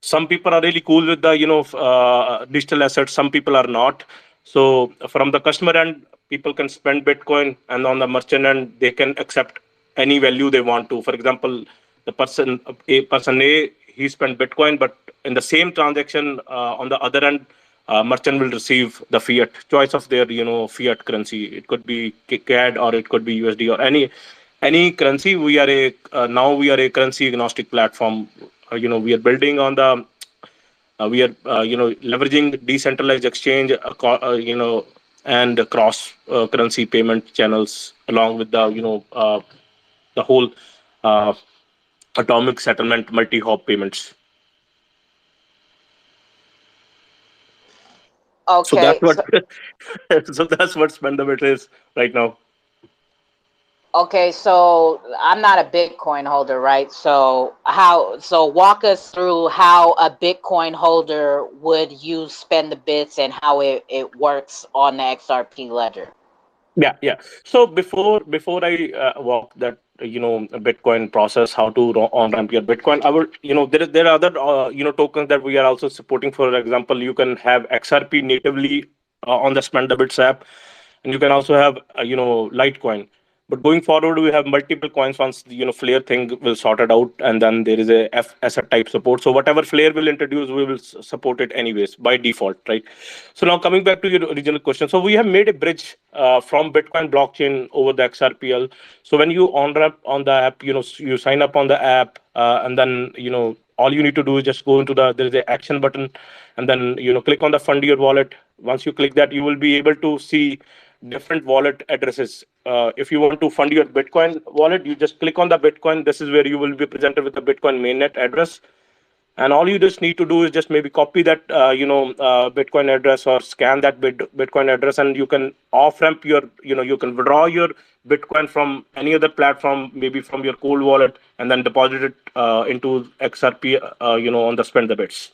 Some people are really cool with the digital assets, some people are not. So from the customer end, people can spend Bitcoin, and on the merchant end they can accept any value they want to. For example, the person a he spent Bitcoin, but in the same transaction, on the other end, merchant will receive the fiat choice of their fiat currency. It could be CAD or it could be USD or any currency. We are a currency agnostic platform. We are building on the we are leveraging decentralized exchange, and cross currency payment channels, along with the whole uh, atomic settlement multi-hop payments. So that's Okay, what so so that's what Spendabit is right now. so I'm not a Bitcoin holder, right? So walk us through how a Bitcoin holder would use Spend the Bits and how it works on the XRP Ledger. Yeah. So before I walk that Bitcoin process, how to on ramp your Bitcoin, I would there are other tokens that we are also supporting. For example, you can have XRP natively on the Spendabits app, and you can also have Litecoin. But going forward, we have multiple coins once the Flare thing will sort it out, and then there is a F asset type support. So whatever Flare will introduce, we will support it anyways by default, right? So now coming back to your original question, so we have made a bridge from Bitcoin blockchain over the XRPL. So when you on ramp on the app, you sign up on the app, and then all you need to do is just go into there is a action button, and then click on the fund your wallet. Once you click that, you will be able to see different wallet addresses. If you want to fund your Bitcoin wallet, you just click on the Bitcoin. This is where you will be presented with the Bitcoin mainnet address. and all you just need to do is just maybe copy that Bitcoin address or scan that Bitcoin address, and you can off ramp your, you can withdraw your Bitcoin from any other platform, maybe from your cold wallet, and then deposit it into XRP, on the spend the bits.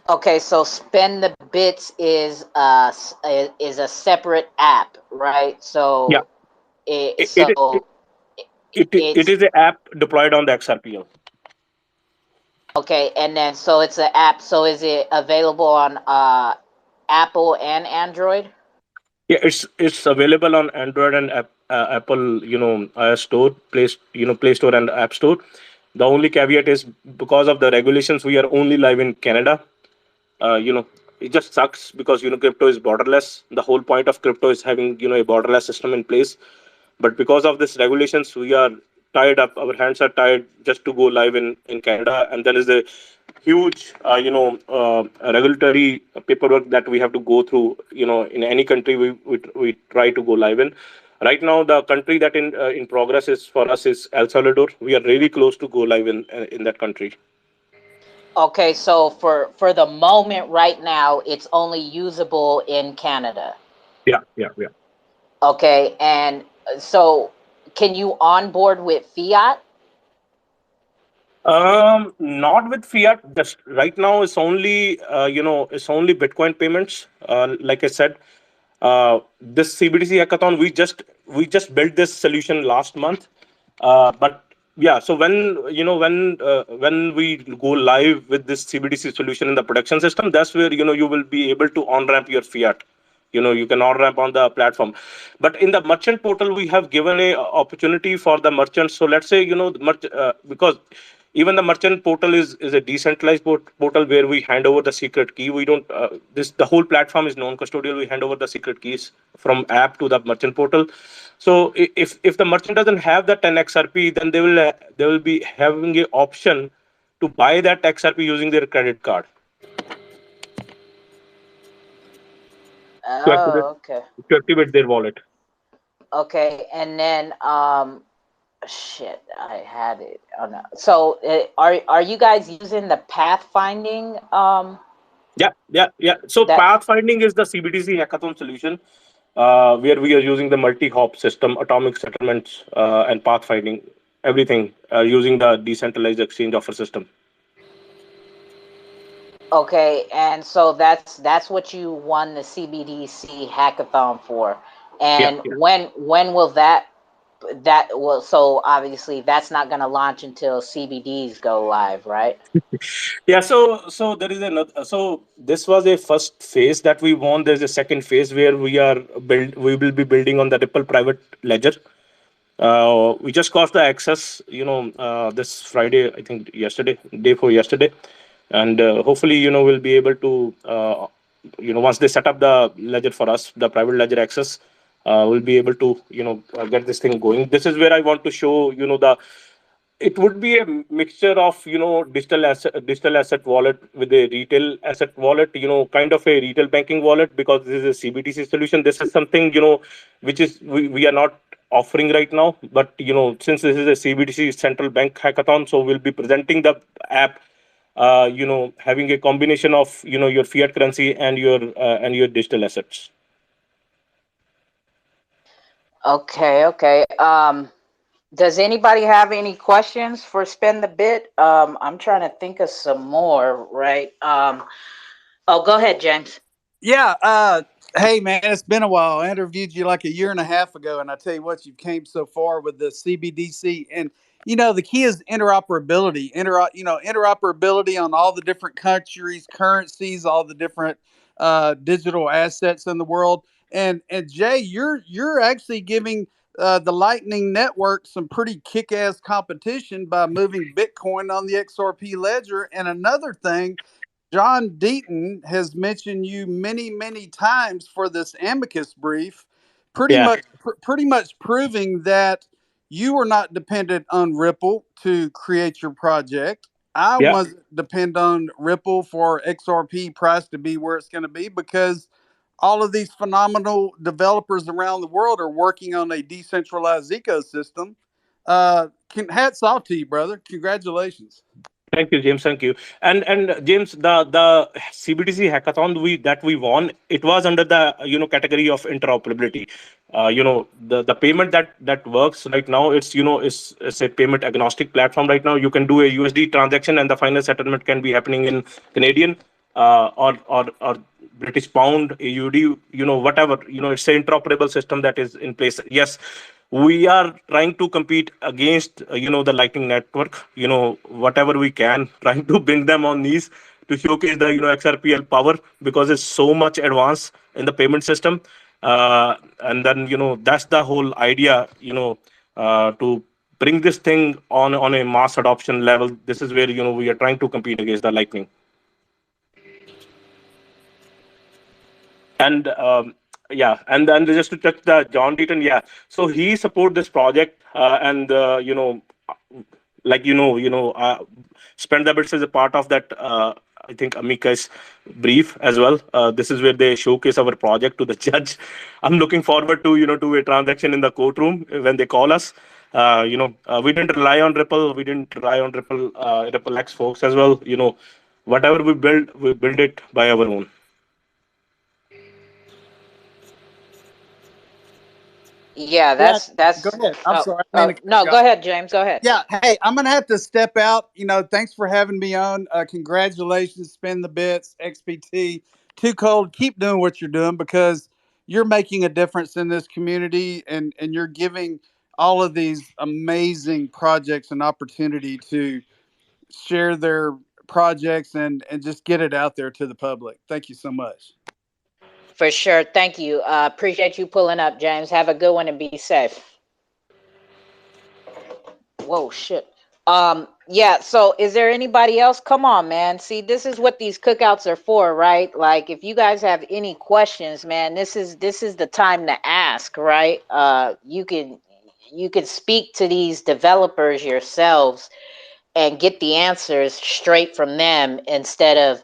Okay, so Spend the Bits is a separate app, right? Yeah, So it it it, it it's is an app deployed on the XRPL. okay, and then so it's an app. So is it available on Apple and Android? Yeah, it's available on Android and Apple, iOS store, Play Store and App Store. The only caveat is because of the regulations, we are only live in Canada. uh, you know it just sucks because crypto is borderless. The whole point of crypto is having a borderless system in place, but because of this regulations, we are tied up, our hands are tied just to go live in Canada, and there is a huge regulatory paperwork that we have to go through. In any country we try to go live in. Right now, the country that in progress is for us is El Salvador. We are really close to go live in that country. Okay, so for the moment right now, it's only usable in Canada. Yeah, yeah, yeah. Okay, and so can you onboard with fiat? Not with fiat. Just right now, it's only Bitcoin payments. Like I said, this CBDC hackathon, we just built this solution last month. But yeah, so when we go live with this CBDC solution in the production system, that's where you will be able to on ramp your fiat. You can on ramp on the platform, but in the merchant portal we have given a opportunity for the merchants. So let's say because even the merchant portal is a decentralized portal where we hand over the secret key. We don't this the whole platform is non-custodial. We hand over the secret keys from app to the merchant portal. So if the merchant doesn't have the 10 XRP, then they will be having a option to buy that XRP using their credit card to activate Oh, okay. their wallet. Okay, and then shit, I had it. Oh no. So are you guys using the pathfinding Yeah, yeah, yeah. So that pathfinding is the CBDC hackathon solution, where we are using the multi-hop system, atomic settlements, and pathfinding, everything using the decentralized exchange offer system. okay, and so that's what you won the CBDC hackathon for. Yeah, And yeah. when will that will, so obviously that's not going to launch until CBDs go live, right? Yeah, so there is another. So this was a first phase that we won. There's a second phase where we will be building on the Ripple private ledger. We just got the access, this Friday, I think yesterday, day before yesterday, and hopefully, we'll be able to, once they set up the ledger for us, the private ledger access, we'll be able to, get this thing going. This is where I want to show, it would be a mixture of digital asset wallet with a retail asset wallet, kind of a retail banking wallet, because this is a CBDC solution. This is something which is we are not offering right now, but since this is a CBDC central bank hackathon, so we'll be presenting the app, having a combination of your fiat currency and your digital assets. Okay, okay. Does anybody have any questions for Spend the Bit? I'm trying to think of some more, right? Oh, go ahead, James. Yeah. Hey, man, it's been a while. I interviewed you like a year and a half ago, and I tell you what, you've came so far with the CBDC. And the key is interoperability. Interoperability on all the different countries, currencies, all the different digital assets in the world. And Jay, you're actually giving the Lightning Network some pretty kick-ass competition by moving Bitcoin on the XRP Ledger. And another thing, John Deaton has mentioned you many, many times for this amicus brief, Yeah, pretty much proving that you were not dependent on Ripple to create your project. I yeah. wasn't depend on Ripple for XRP price to be where it's going to be, because all of these phenomenal developers around the world are working on a decentralized ecosystem. Hats off to you, brother. Congratulations. Thank you, James. Thank you. And James, the CBDC hackathon we won, it was under the category of interoperability. The payment that works right now, it's a payment agnostic platform right now. You can do a USD transaction and the final settlement can be happening in Canadian or British pound, AUD, whatever. It's an interoperable system that is in place. Yes, we are trying to compete against the Lightning Network. Whatever we can, trying to bring them on knees to showcase the XRPL power, because it's so much advanced in the payment system. And then that's the whole idea. To bring this thing on a mass adoption level. This is where we are trying to compete against the Lightning. And yeah, and then just to touch the John Deaton, yeah, so he support this project, and like Spend the Bits is a part of that. I think Amicus brief as well. This is where they showcase our project to the judge. I'm looking forward to to a transaction in the courtroom when they call us. We didn't rely on Ripple. We didn't rely on Ripple X folks as well. Whatever we build it by our own. Yeah, Yeah, that's. go ahead. I'm Oh, sorry. no, go ahead, James. Go ahead. Yeah. Hey, I'm gonna have to step out. Thanks for having me on. Congratulations, Spend the Bits, XPT, 2Cold. Keep doing what you're doing, because you're making a difference in this community, and you're giving all of these amazing projects an opportunity to share their projects and just get it out there to the public. Thank you so much. For sure. Thank you. Appreciate you pulling up, James. Have a good one and be safe. Whoa, shit. Yeah, so is there anybody else? Come on, man. See, this is what these cookouts are for, right? Like, if you guys have any questions, man, this is the time to ask, right? You can speak to these developers yourselves and get the answers straight from them, instead of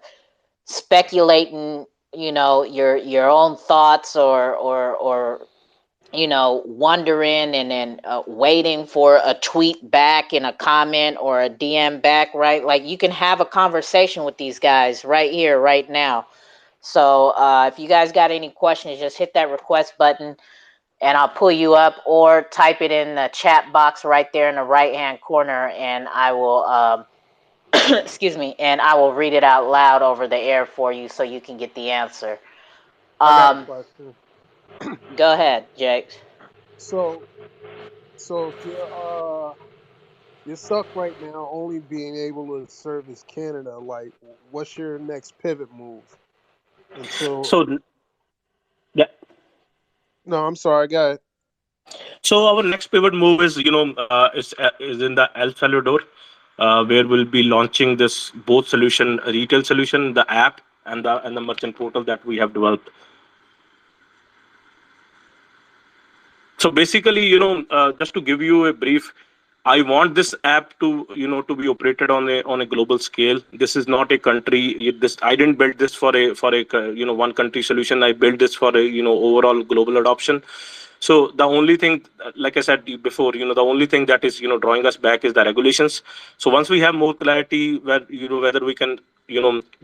speculating, your own thoughts, or wondering, and then waiting for a tweet back in a comment or a DM back, right? Like, you can have a conversation with these guys right here, right now. So if you guys got any questions, just hit that request button and I'll pull you up, or type it in the chat box right there in the right hand corner, and I will excuse me, and I will read it out loud over the air for you so you can get the answer. I got a question. Go ahead, Jake. So, if you're stuck right now, only being able to service Canada, like, what's your next pivot move? Until So yeah. No, I'm sorry, go ahead. So our next pivot move is is in the El Salvador, where we'll be launching this both solution, retail solution, the app, and the merchant portal that we have developed. So basically, just to give you a brief, I want this app to to be operated on a global scale. This is not a country. This I didn't build this for a one country solution. I built this for a overall global adoption. So the only thing, like I said before, the only thing that is drawing us back is the regulations. So once we have more clarity, whether we can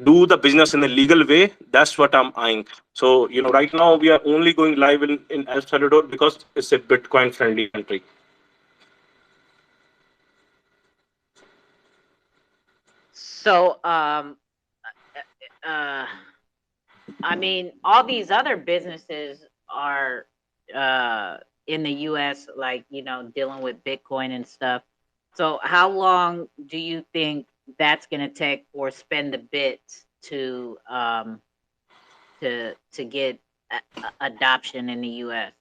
do the business in a legal way, that's what I'm eyeing. So right now we are only going live in El Salvador because it's a Bitcoin friendly country. So, I mean, all these other businesses are in the U.S., like, dealing with Bitcoin and stuff. So how long do you think that's going to take for Spend the Bits to get adoption in the U.S.?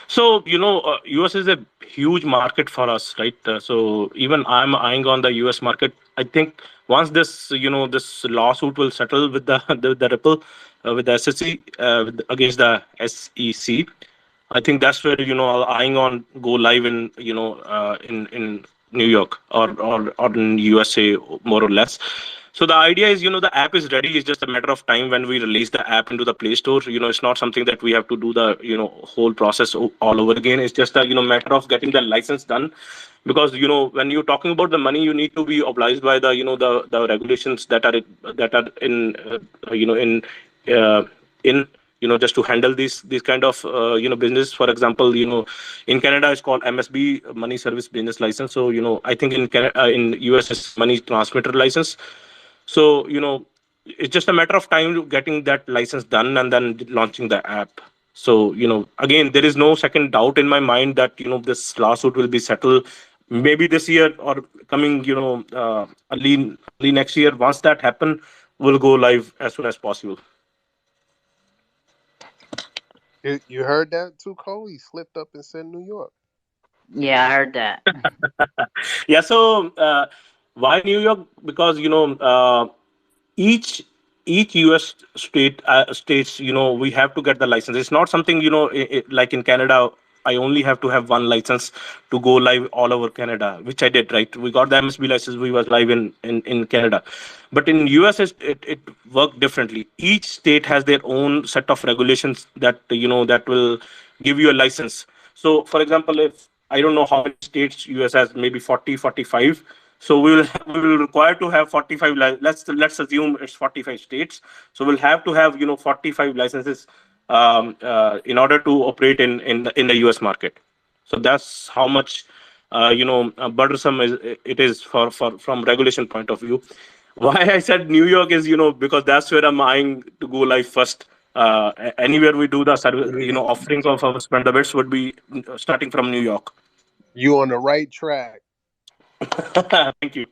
So US is a huge market for us, right? So even I'm eyeing on the US market. I think once this this lawsuit will settle with the Ripple, with the SEC, against the SEC, I think that's where I'll eyeing on go live in in New York, or in USA, more or less. So the idea is, the app is ready. It's just a matter of time when we release the app into the Play Store. It's not something that we have to do the, whole process all over again. It's just a, matter of getting the license done. Because, when you're talking about the money, you need to be obliged by the, the regulations that are in, uh, in, just to handle these kind of, business. For example, in Canada, it's called MSB, Money Service Business License. So, I think in Canada, in US, it's Money Transmitter License. So, it's just a matter of time getting that license done and then launching the app. So, again, there is no second doubt in my mind that, this lawsuit will be settled maybe this year or coming, early next year. Once that happen, we'll go live as soon as possible. You heard that too, Cole? He slipped up and said New York. Yeah, I heard that. Yeah. So, why New York? Because, each US states, we have to get the license. It's not something, like in Canada, I only have to have one license to go live all over Canada, which I did. Right, we got the MSB license, we was live in Canada. But in US, it worked differently. Each state has their own set of regulations that, that will give you a license. So, for example, if I don't know how many states US has, maybe 40, 45. So we will require to have 45. Let's assume it's 45 states. So we'll have to have 45 licenses, in order to operate in the US market. So that's how much, burdensome it is for from regulation point of view. Why I said New York is, because that's where I'm eyeing to go live first. Anywhere we do the service, offerings of our spender bits would be starting from New York. You on the right track. Thank you.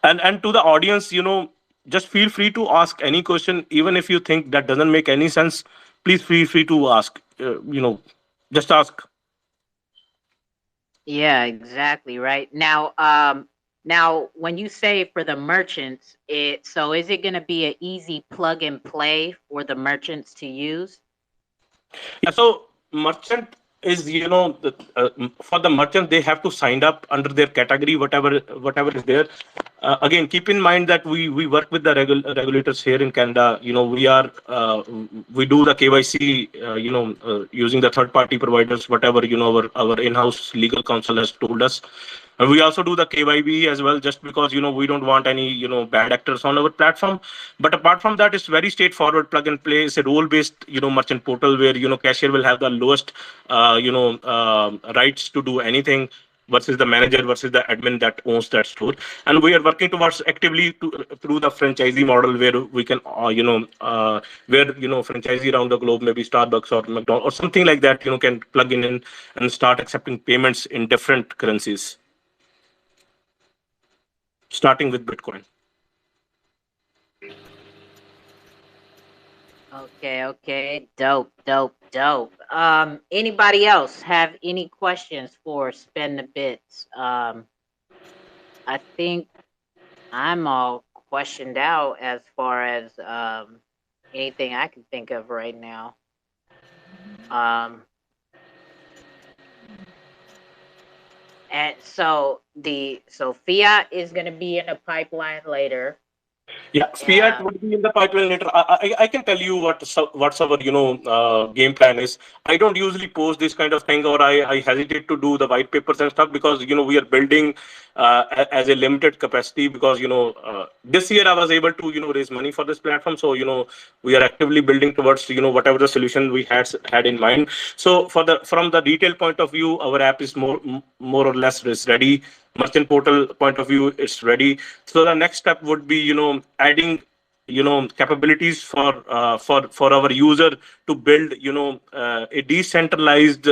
And to the audience, just feel free to ask any question, even if you think that doesn't make any sense. Please feel free to ask. Just ask. Yeah, exactly. Right. Now when you say for the merchants, so is it going to be an easy plug and play for the merchants to use? Yeah, so merchant is, for the merchant, they have to sign up under their category, whatever is there. Again, keep in mind that we work with the regulators here in Canada. We do the KYC, using the third party providers, whatever, our in-house legal counsel has told us. And we also do the KYB as well, just because, we don't want any, bad actors on our platform. But apart from that, it's very straightforward plug and play. It's a role-based, merchant portal where, cashier will have the lowest, rights to do anything versus the manager versus the admin that owns that store. And we are working towards actively through the franchisee model where we can, where, franchisee around the globe, maybe Starbucks or McDonald's or something like that, can plug in and start accepting payments in different currencies, starting with Bitcoin. Okay. Dope. Anybody else have any questions for Spend the Bits? I think I'm all questioned out as far as anything I can think of right now. And so Fiat is going to be in the pipeline later. Yeah, Fiat would be in the pipeline later. I can tell you what's our game plan is. I don't usually post this kind of thing, or I hesitate to do the white papers and stuff, because we are building as a limited capacity, because this year I was able to raise money for this platform. So we are actively building towards whatever the solution we had in mind. So from the detail point of view, our app is more or less is ready. Merchant portal point of view, it's ready. So the next step would be adding capabilities for our user to build a decentralized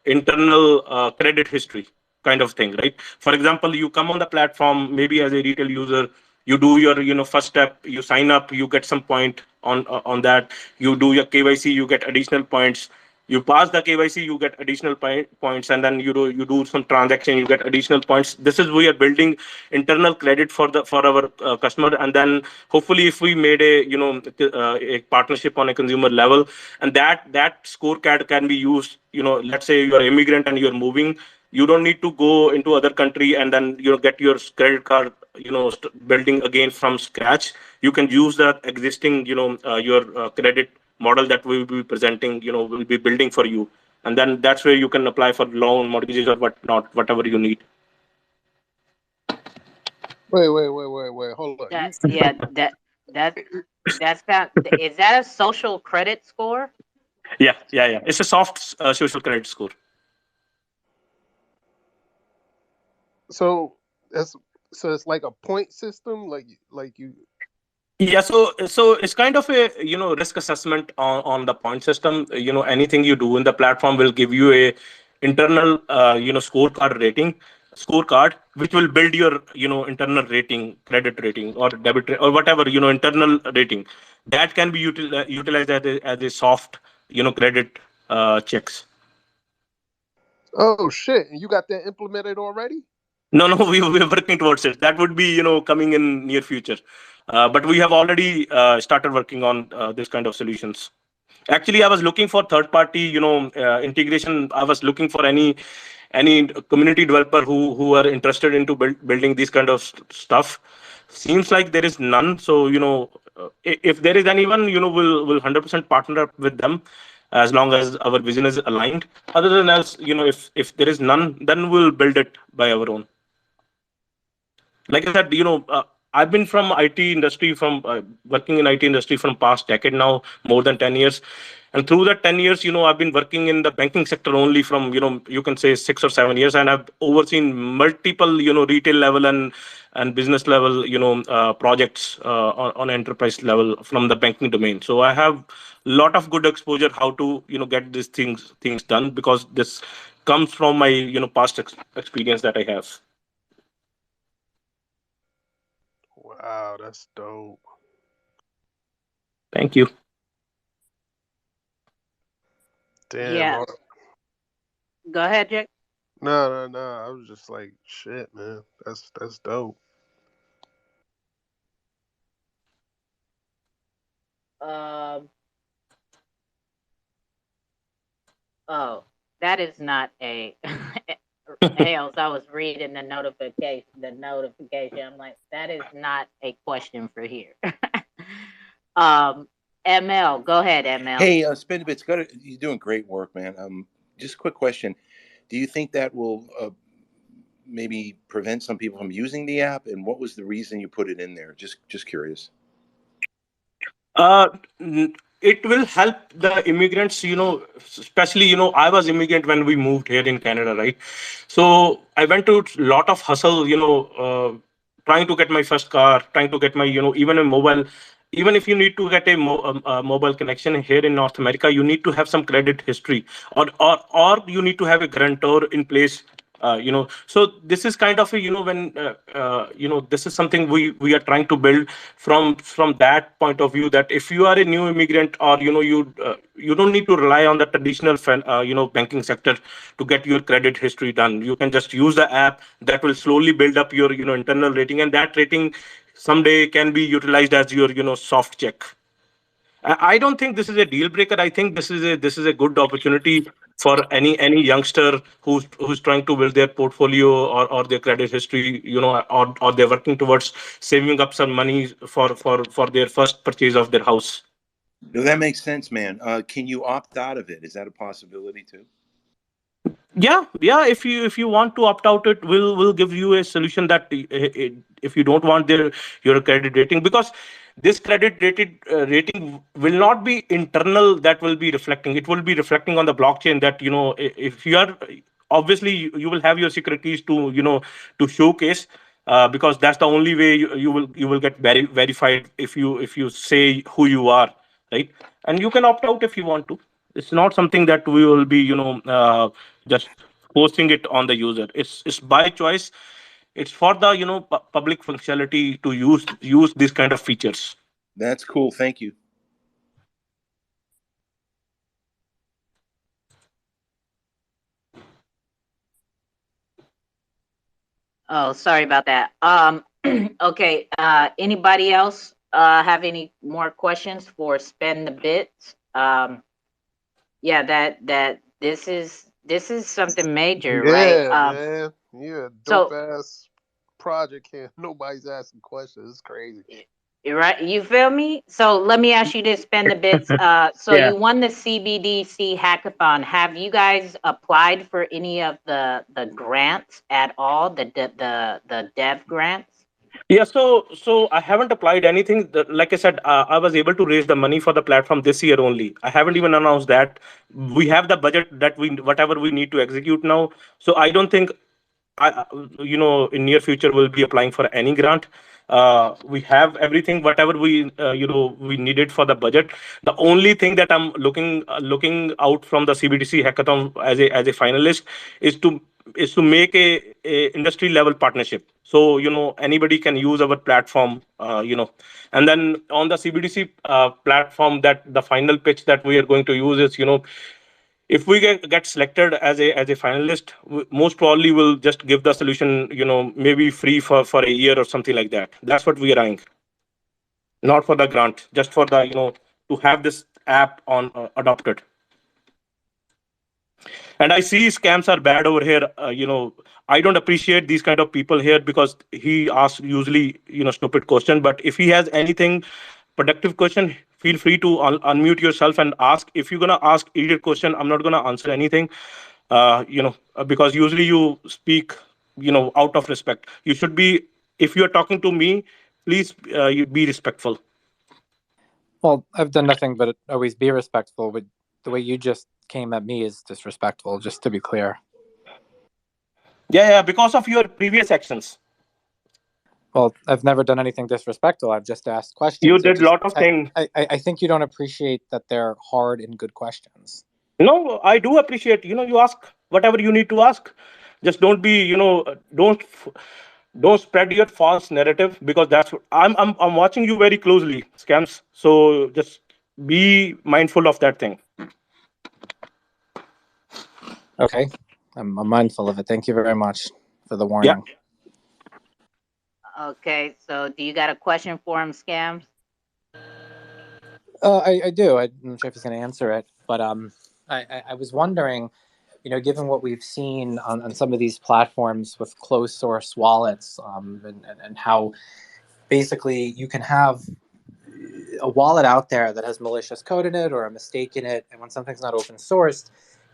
internal credit history kind of thing, right? For example, you come on the platform maybe as a retail user, you do your first step, you sign up, you get some point on that, you do your KYC, you get additional points, you pass the KYC, you get additional points, and then you do some transaction, you get additional points. This is, we are building internal credit for our customer. And then hopefully, if we made a partnership on a consumer level, and that scorecard can be used, let's say you're an immigrant and you're moving, You don't need to go into other country and then get your credit card building again from scratch. You can use that existing your credit model that we will be presenting, will be building for you, and then that's where you can apply for loan, mortgages, or whatnot, whatever you need. Wait. Hold on. That yeah, that that's not. Is that a social credit score? Yeah. It's a soft social credit score. So that's it's like a point system, like you. Yeah, so it's kind of a risk assessment on the point system. Anything you do in the platform will give you a internal scorecard which will build your internal rating, credit rating or debit or whatever internal rating that can be utilized as a soft credit checks. Oh shit! And you got that implemented already? No, we're working towards it. That would be coming in near future, but we have already started working on this kind of solutions. Actually, I was looking for third party integration. I was looking for any community developer who are interested into building these kind of stuff. Seems like there is none. So if there is anyone, we'll 100% partner up with them as long as our vision is aligned. Other than else, if there is none, then we'll build it by our own. Like I said, I've been from IT industry, from working in IT industry from past decade now, more than 10 years. And through that 10 years, I've been working in the banking sector only from, you can say 6 or 7 years. And I've overseen multiple, retail level and business level, projects on enterprise level from the banking domain. So I have a lot of good exposure how to, get these things done, because this comes from my, past experience that I have. Wow, that's dope. Thank you. Damn. Yeah. Go ahead, Jake. No. I was just like, shit, man. That's dope. Um. Oh, that is not a. Hales, I was reading the notification. I'm like, that is not a question for here. ML, go ahead, ML. Hey, Spendabits, you're doing great work, man. Just a quick question: do you think that will maybe prevent some people from using the app? And what was the reason you put it in there? Just curious. Uh, it will help the immigrants, especially, I was immigrant when we moved here in Canada, right? So I went to a lot of hustle, trying to get my first car, trying to get my, even a mobile. Even if you need to get a mobile connection here in North America, you need to have some credit history, or you need to have a guarantor in place. So this is kind of a, when this is something we are trying to build from that point of view, that if you are a new immigrant, or you don't need to rely on the traditional banking sector to get your credit history done. You can just use the app that will slowly build up your internal rating, and that rating someday can be utilized as your soft check. I don't think this is a deal breaker. I think this is a good opportunity for any youngster who's trying to build their portfolio, or their credit history, or they're working towards saving up some money for their first purchase of their house. No, that makes sense, man. Can you opt out of it? Is that a possibility too? Yeah, if you want to opt out, it will give you a solution that if you don't want your credit rating, because this rating will not be internal, that will be reflecting. It will be reflecting on the blockchain, that if you are, obviously you will have your securities to showcase, because that's the only way you will get verified, if you say who you are, right? And you can opt out if you want to. It's not something that we will be just forcing it on the user. It's by choice. It's for the public functionality to use these kind of features. That's cool. Thank you. Oh, sorry about that. Okay. Anybody else have any more questions for Spend the Bits? Yeah, that this is This is something major, right? Yeah, man. Yeah, dope So ass project. Can't nobody's asking questions. It's crazy. right, you feel me? So let me ask you this, spend the bits. So Yeah. you won the CBDC hackathon. Have you guys applied for any of the grants at all? The dev grants? Yeah, so I haven't applied anything. Like I said, I was able to raise the money for the platform this year only. I haven't even announced that. We have the budget that we whatever we need to execute now. So I don't think in near future we'll be applying for any grant. We have everything, whatever we needed for the budget. The only thing that I'm looking out from the CBDC hackathon as a finalist is to make a industry level partnership. So anybody can use our platform. And then on the CBDC platform, that the final pitch that we are going to use is if we get selected as a finalist, most probably we'll just give the solution, maybe free for a year or something like that. That's what we are eyeing, not for the grant, just for the to have this app on adopted. And I see scams are bad over here. I don't appreciate these kind of people here because he asks usually stupid question. But if he has anything productive question, feel free to unmute yourself and ask. If you're gonna ask idiot question, I'm not gonna answer anything. Because usually you speak out of respect. You should be, if you are talking to me, please you be respectful. Well, I've done nothing but always be respectful, but the way you just came at me is disrespectful, just to be clear. Yeah, because of your previous actions. Well, I've never done anything disrespectful. I've just asked questions. You did a lot of things. I think you don't appreciate that they're hard and good questions. No, I do appreciate. You ask whatever you need to ask. Just don't be, don't spread your false narrative, because I'm watching you very closely, scams. So just be mindful of that thing. Okay, I'm mindful of it. Thank you very much for the warning. Yeah. Okay, so do you got a question for him, scams? I do. I'm not sure if he's going to answer it, but I was wondering, given what we've seen on some of these platforms with closed source wallets, and how basically you can have a wallet out there that has malicious code in it or a mistake in it, and when something's not open sourced,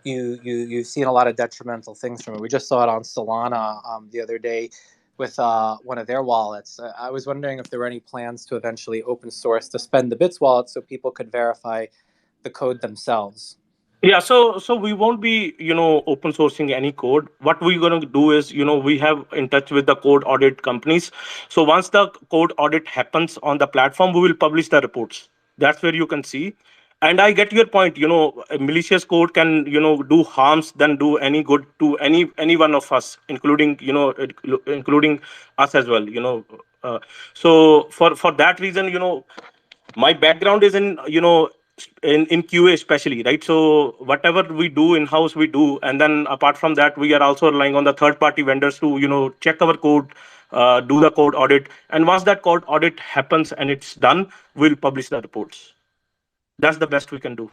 you've seen a lot of detrimental things from it. We just saw it on Solana the other day with one of their wallets. I was wondering if there were any plans to eventually open source the Spend the Bits wallet so people could verify the code themselves. Yeah, so we won't be, open sourcing any code. What we're going to do is, we have in touch with the code audit companies. So once the code audit happens on the platform, we will publish the reports. That's where you can see. And I get your point. A malicious code can, do harms than do any good to any one of us, including, including us as well. So for that reason, my background is in QA especially, right? So whatever we do in house, we do, and then apart from that, we are also relying on the third party vendors to check our code, do the code audit, and once that code audit happens and it's done, we'll publish the reports. That's the best we can do.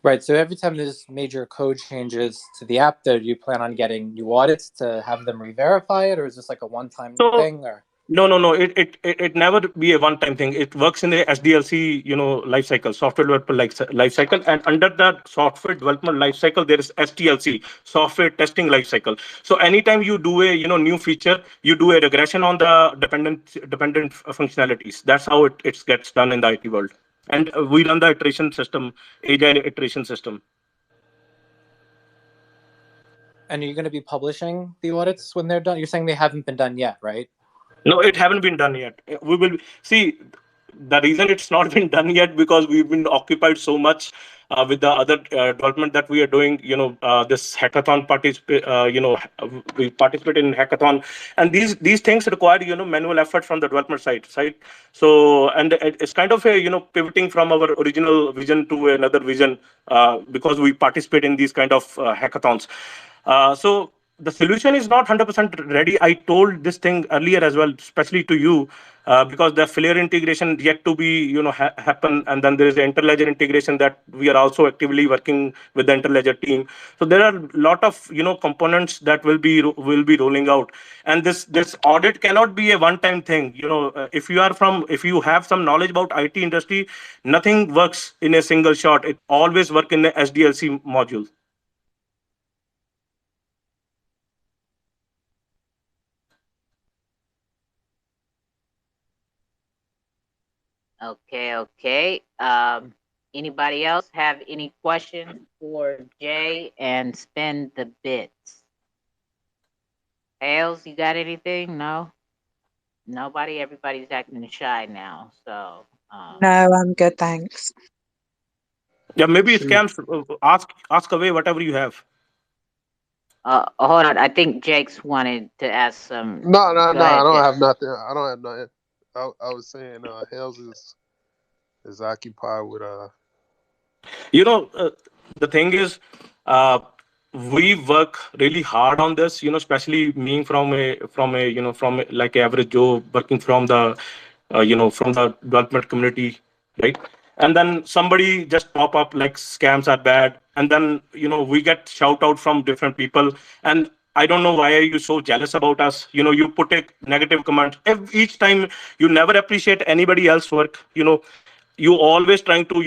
Right. So every time there's major code changes to the app, do you plan on getting new audits to have them re-verify it, or is this like a one-time thing? Or No. It never be a one-time thing. It works in the SDLC, life cycle, software development life cycle, and under that software development life cycle, there is STLC, software testing life cycle. So anytime you do a new feature, you do a regression on the dependent functionalities. That's how it gets done in the IT world. And we run the iteration system, agile iteration system. And are you going to be publishing the audits when they're done? You're saying they haven't been done yet, right? No, it haven't been done yet. We will see. The reason it's not been done yet because we've been occupied so much with the other development that we are doing. This hackathon we participate in hackathon, and these things require manual effort from the development side. So and it's kind of a pivoting from our original vision to another vision because we participate in these kind of hackathons. So the solution is not 100% ready. I told this thing earlier as well, especially to you, because the Flare integration yet to be happen, and then there is the Interledger integration that we are also actively working with the Interledger team. So there are a lot of components that will be rolling out, and this audit cannot be a one-time thing. If you have some knowledge about IT industry, nothing works in a single shot. It always work in a SDLC module. Okay. Anybody else have any questions for Jay and Spend the Bits? Hales, you got anything? No? Nobody? Everybody's acting shy now. So No, I'm good, thanks. Yeah, maybe Shoot. scams. Ask away whatever you have. hold on. I think Jake's wanted to ask some. No. Go I ahead, don't Jake. have nothing. I don't have nothing. I was saying, Hales is occupied with The thing is, uh, we work really hard on this. Especially me from like average Joe working from the from the development community, right? And then somebody just pop up like scams are bad, and then we get shout out from different people, and I don't know why are you so jealous about us. You put a negative comment each time. You never appreciate anybody else's work. You always trying to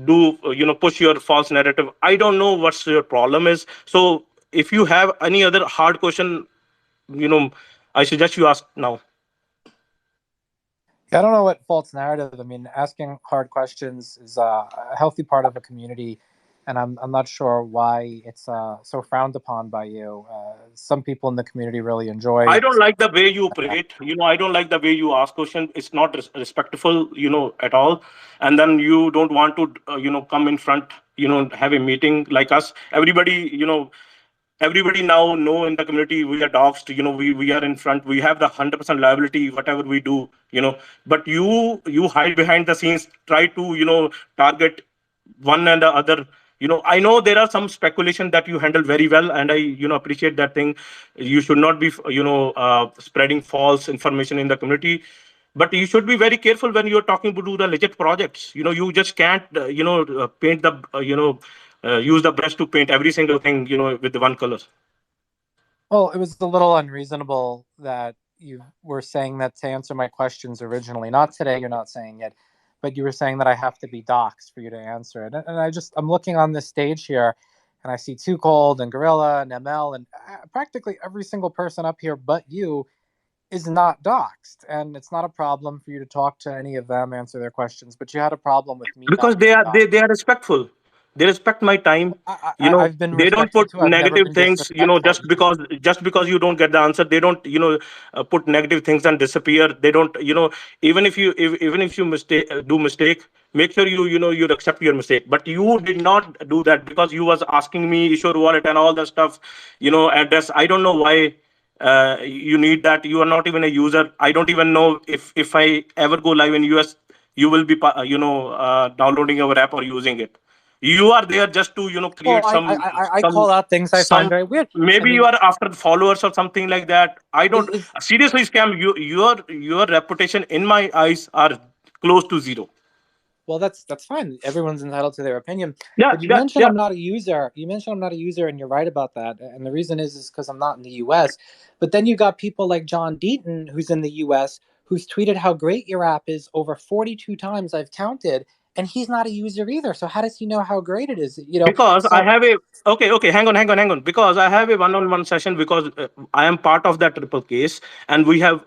do push your false narrative. I don't know what's your problem is. So if you have any other hard question, you know I suggest you ask now. Yeah, I don't know what false narrative. I mean, asking hard questions is a healthy part of a community, and I'm not sure why it's so frowned upon by you. Some people in the community really I enjoy. don't like the way you operate. I don't like the way you ask question. It's not respectful, at all. And then you don't want to, come in front, have a meeting like us. Everybody now know in the community we are doxed. We are in front. We have the 100% liability, whatever we do. But you hide behind the scenes, try to target one and the other. I know there are some speculation that you handle very well, and I appreciate that thing. You should not be spreading false information in the community, but you should be very careful when you're talking to do the legit projects. You just can't paint the use the brush to paint every single thing with the one color. Well, it was a little unreasonable that you were saying that to answer my questions originally. Not today, you're not saying it, but you were saying that I have to be doxxed for you to answer it. And I'm looking on this stage here, and I see 2Cold and Gorilla and ML, and practically every single person up here but you is not doxxed. And it's not a problem for you to talk to any of them, answer their questions, but you had a problem with me Because not they being are doxxed. they are respectful. They respect my time. I've been They don't respectful put too. I've never negative been things. disrespectful. Just because you don't get the answer, they don't put negative things and disappear. They don't even if you do mistake, make sure you accept your mistake. But you did not do that because you was asking me issue wallet and all that stuff. Address. I don't know why you need that. You are not even a user. I don't even know if I ever go live in US, you will be downloading our app or using it. You are there just to Well, create I some call out things I find some very weird. I maybe you mean, are after followers or something like that. I don't is seriously, scam. Your reputation in my eyes are close to zero. well, that's fine. Everyone's entitled to their opinion. Yeah, But you yeah, mentioned yeah. I'm not a user. You mentioned I'm not a user, and you're right about that. And the reason is because I'm not in the U.S. But then you got people like John Deaton, who's in the U.S., who's tweeted how great your app is over 42 times. I've counted, and he's not a user either. So how does he know how great it is? Because I So have a okay, hang on. Because I have a one-on-one session because I am part of that triple case, and we have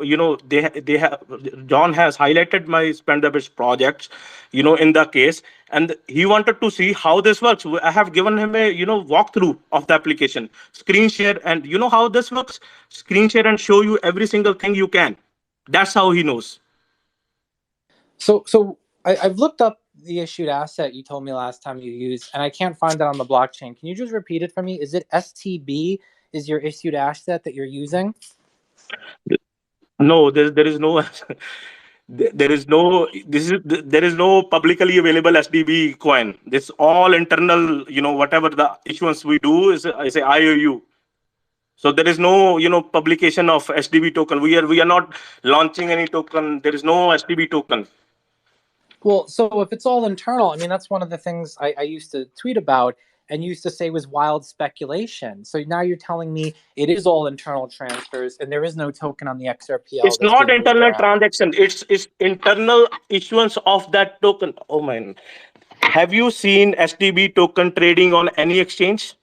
they have John has highlighted my Spendabits projects, in the case, and he wanted to see how this works. I have given him a walkthrough of the application, screen share, and you know how this works. Screen share and show you every single thing you can. That's how he knows. I've looked up the issued asset you told me last time you used, and I can't find it on the blockchain. Can you just repeat it for me? Is it STB? Is your issued asset that you're using? No, there is no There is no there is no publicly available SDB coin. This all internal, whatever the issuance we do is a IOU. So there is no, publication of SDB token. We are not launching any token. There is no SDB token. Well, so if it's all internal, I mean, that's one of the things I used to tweet about and used to say was wild speculation. So now you're telling me it is all internal transfers and there is no token on the XRPL It's that's not being moved internal around. transaction. It's internal issuance of that token. Oh man, have you seen SDB token trading on any exchange?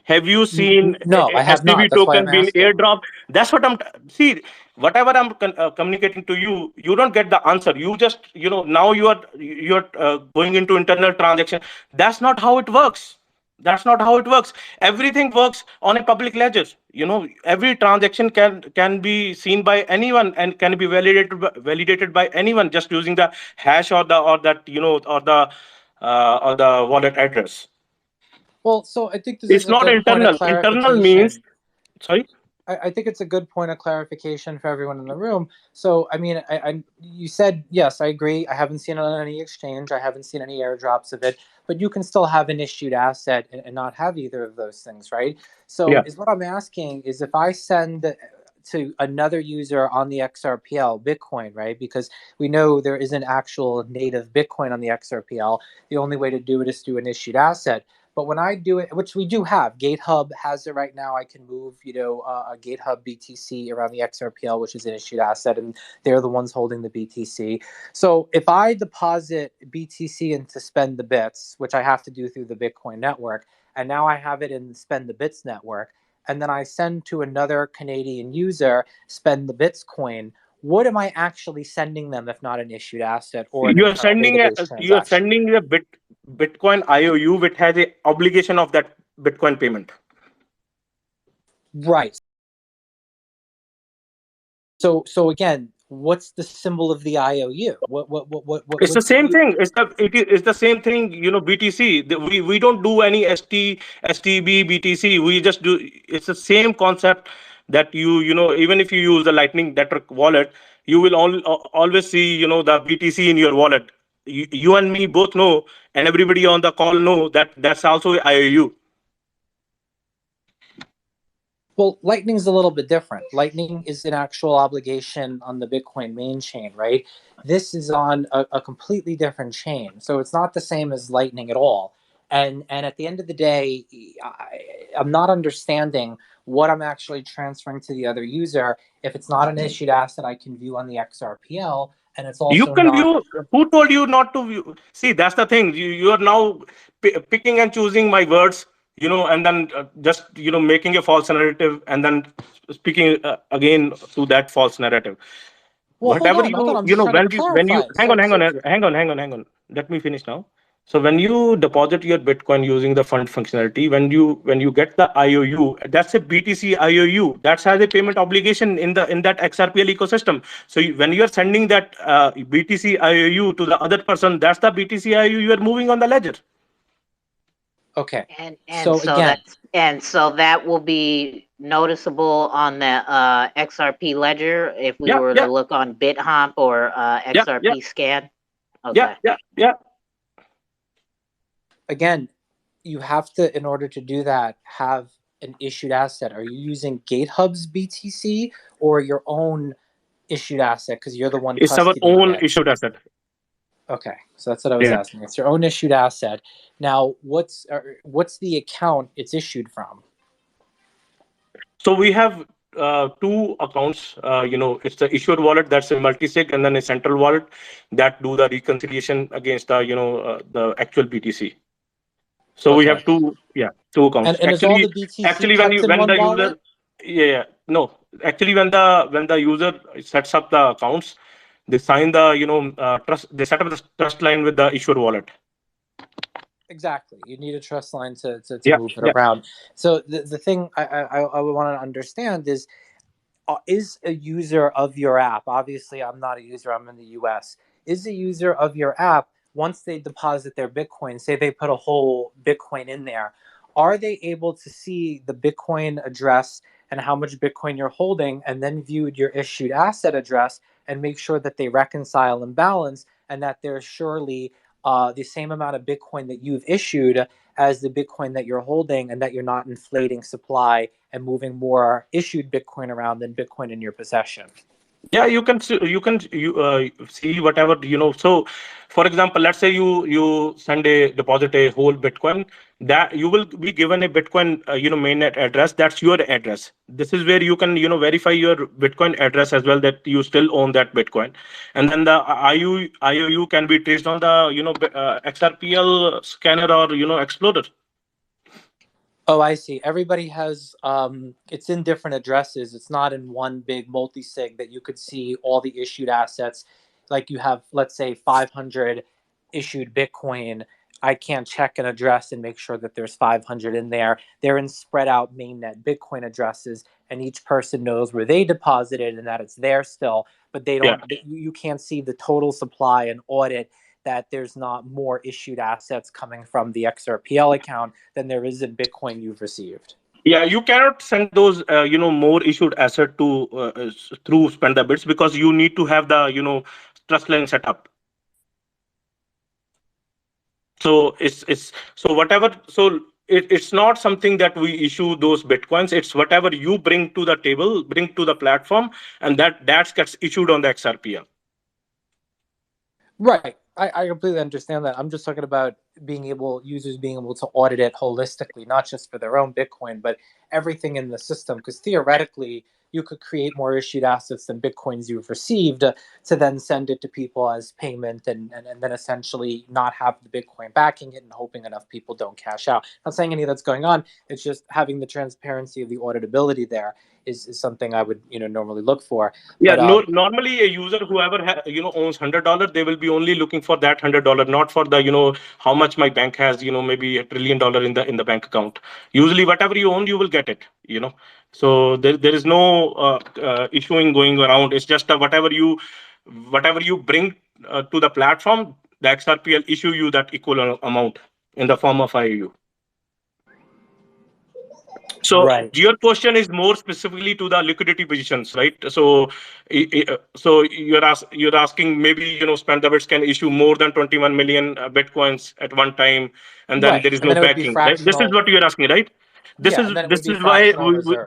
Have you seen No, I have not. SDB That's why I'm token being asking. airdropped? That's what see. Whatever I'm communicating to you, you don't get the answer. You just, now you're going into internal transaction. That's not how it works. That's not how it works. Everything works on a public ledger. Every transaction can be seen by anyone and can be validated by anyone just using the hash or the wallet address. Well, so I think this It's is a not good point of internal. Internal means, clarification. sorry. I think it's a good point of clarification for everyone in the room. So, I mean, you said, yes, I agree. I haven't seen it on any exchange. I haven't seen any airdrops of it, but you can still have an issued asset and not have either of those things, right? So Yeah. is what I'm asking is if I send to another user on the XRPL Bitcoin, right? Because we know there isn't actual native Bitcoin on the XRPL. The only way to do it is through an issued asset. But when I do it, which we do have, GateHub has it right now. I can move, a GateHub BTC around the XRPL, which is an issued asset, and they're the ones holding the BTC. So if I deposit BTC into Spend the Bits, which I have to do through the Bitcoin network, and now I have it in the Spend the Bits network, and then I send to another Canadian user Spend the Bits coin, what am I actually sending them if not an issued asset or an You are internal sending database transaction? a Bitcoin IOU which has a obligation of that Bitcoin payment. Right. So again, what's the symbol of the IOU? It's the What's the same thing. It's the same thing. BTC. We don't do any STB, BTC. We just do. It's the same concept that even if you use the Lightning Network wallet, you will always see the BTC in your wallet. You and me both know, and everybody on the call know that that's also IOU. Well, Lightning's a little bit different. Lightning is an actual obligation on the Bitcoin main chain, right? This is on a completely different chain. So it's not the same as Lightning at all. And at the end of the day, I'm not understanding what I'm actually transferring to the other user if it's not an issued asset I can view on the XRPL, and it's You also can not. view. Who told you not to view? See, that's the thing. You are now picking and choosing my words, and then just making a false narrative, and then speaking again to that false narrative. Well, hold Whatever on, hold on. I'm just trying to when you clarify. hang on. Let me finish now. So when you deposit your Bitcoin using the fund functionality, when you get the IOU, that's a BTC IOU. That has a payment obligation in that XRPL ecosystem. So when you are sending that BTC IOU to the other person, that's the BTC IOU you are moving on the ledger. Okay. And so that will be noticeable on the XRP Ledger if we were to look on BitHump or XRP Scan. Okay. Yeah. Again, you have to, in order to do that, have an issued asset. Are you using GateHub's BTC or your own issued asset because you're the one It's our custodying own it? issued asset. Okay, so that's what I was asking. It's your own issued asset. Now, what's the account it's issued from? So we have two accounts. It's the issuer wallet, that's a multi-sig, and then a central wallet that do the reconciliation against the actual BTC. So we have two accounts. And is all the BTC When kept in one the wallet? user, no, actually when the user sets up the accounts, they sign the trust. They set up the trust line with the issuer wallet. Exactly. You need a trust line to move it Yeah. around. So the thing I want to understand is a user of your app, obviously I'm not a user, I'm in the US, is a user of your app, once they deposit their Bitcoin, say they put a whole Bitcoin in there, are they able to see the Bitcoin address and how much Bitcoin you're holding and then viewed your issued asset address and make sure that they reconcile and balance, and that there's surely the same amount of Bitcoin that you've issued as the Bitcoin that you're holding, and that you're not inflating supply and moving more issued Bitcoin around than Bitcoin in your possession. Yeah, see whatever, so for example, let's say you send a deposit a whole Bitcoin, that you will be given a Bitcoin mainnet address. That's your address. This is where you can verify your Bitcoin address as well, that you still own that Bitcoin. And then the IOU can be traced on the Xrpl scanner or Explorer. Oh, I see. Everybody has it's in different addresses. It's not in one big multi-sig that you could see all the issued assets. Like you have, let's say, 500 issued Bitcoin. I can't check an address and make sure that there's 500 in there. They're in spread out mainnet Bitcoin addresses, and each person knows where they deposited and that it's there still. But they Yeah. don't. You can't see the total supply and audit that there's not more issued assets coming from the Xrpl account than there is in Bitcoin you've received. Yeah, you cannot send those more issued asset to through spend the bits, because you need to have the trust line set up. So it's so whatever, so it's not something that we issue those Bitcoins. It's whatever you bring to the table, bring to the platform, and that gets issued on the Xrpl. Right. I completely understand that. I'm just talking about users being able to audit it holistically, not just for their own Bitcoin, but everything in the system. Because theoretically, you could create more issued assets than Bitcoins you've received to then send it to people as payment, and then essentially not have the Bitcoin backing it and hoping enough people don't cash out. Not saying any of that's going on. It's just having the transparency of the auditability there is something I would normally look for. Yeah, But normally a user, whoever owns $100, they will be only looking for that $100, not for the how much my bank has, maybe $1 trillion in the bank account. Usually, whatever you own, you will get it. So there is no issuing going around. It's just whatever you bring to the platform, the Xrpl issue you that equal amount in the form of IOU. So right. your question is more specifically to the liquidity positions, right? So you're asking, maybe spend the bits can issue more than 21 million Bitcoins at one time, and then Right. there is And no then it would be backing, right? This is fractional. what you're asking, right? This Yeah, is and then it this would be is why fractional reserve.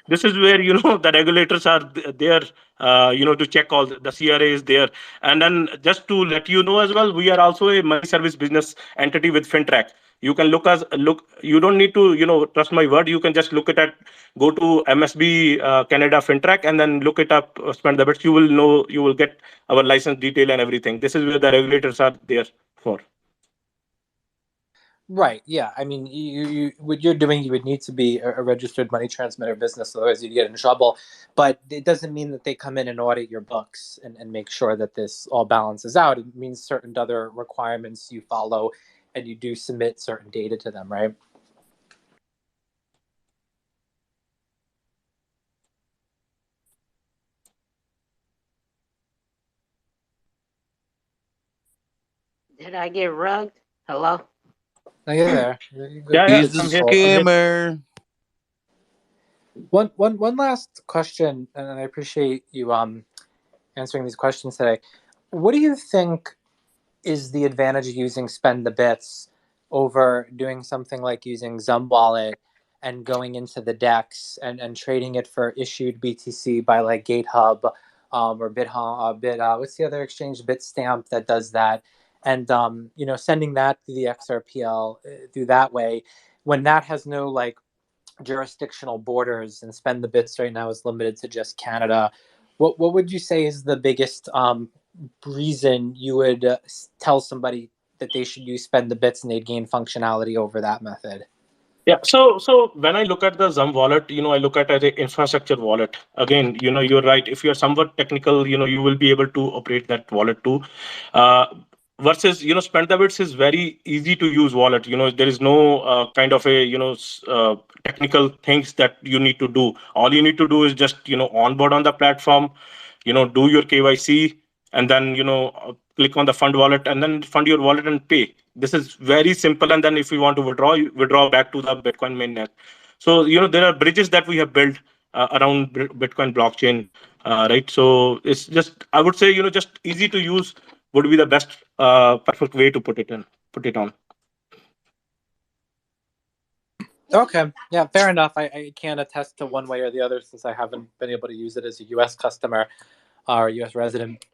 this is where the regulators are there, to check all the CRA is there. And then just to let you know as well, we are also a money service business entity with FinTrack. You can look. You don't need to trust my word. You can just look it at, go to MSB Canada FinTrack, and then look it up. Spend the bits. You will know. You will get our license detail and everything. This is where the regulators are there for. Right. Yeah. I mean, you what you're doing, you would need to be a registered money transmitter business, otherwise you'd get in trouble. But it doesn't mean that they come in and audit your books and make sure that this all balances out. It means certain other requirements you follow, and you do submit certain data to them, right? Did I get rugged? Hello? No, you're there. You're good. Yeah, He's a I'm here. I'm here. scammer. One last question, and I appreciate you answering these questions today. What do you think is the advantage of using Spend the Bits over doing something like using Zum Wallet and going into the DEX and trading it for issued BTC by like GateHub or what's the other exchange? Bitstamp that does that, and sending that to the XRPL through that way, when that has no like jurisdictional borders, and Spend the Bits right now is limited to just Canada. What would you say is the biggest reason you would tell somebody that they should use Spend the Bits and they'd gain functionality over that method? Yeah. So when I look at the Zum wallet, I look at it as an infrastructure wallet. Again, you're right. If you're somewhat technical, you will be able to operate that wallet too. Versus, Spend the Bits is very easy to use wallet. There is no kind of a, technical things that you need to do. All you need to do is just, onboard on the platform, do your KYC, and then, click on the fund wallet, and then fund your wallet and pay. This is very simple. And then if you want to withdraw, you withdraw back to the Bitcoin mainnet. So, there are bridges that we have built around Bitcoin blockchain, right? So it's just, I would say, just easy to use would be the best perfect way to put it on. Okay, yeah, fair enough. I can't attest to one way or the other since I haven't been able to use it as a U.S. customer or U.S. resident.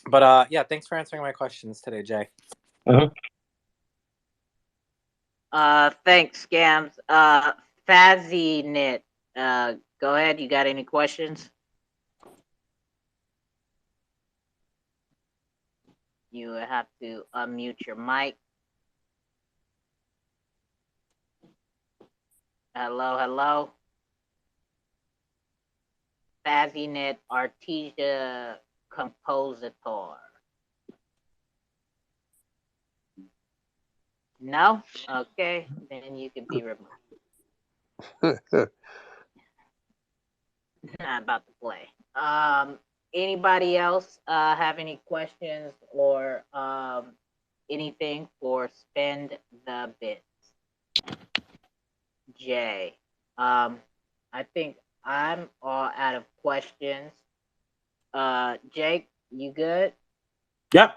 But yeah, thanks for answering my questions today, Jay. Thanks, Scams. FazzyNet, go ahead. You got any questions? You have to unmute your mic. Hello. FazzyNet Artesia Compositor. No? Okay, then you can be removed. Not about to play. Anybody else have any questions or anything for Spend the Bits? Jay. I think I'm all out of questions. Jake, you good? Yeah.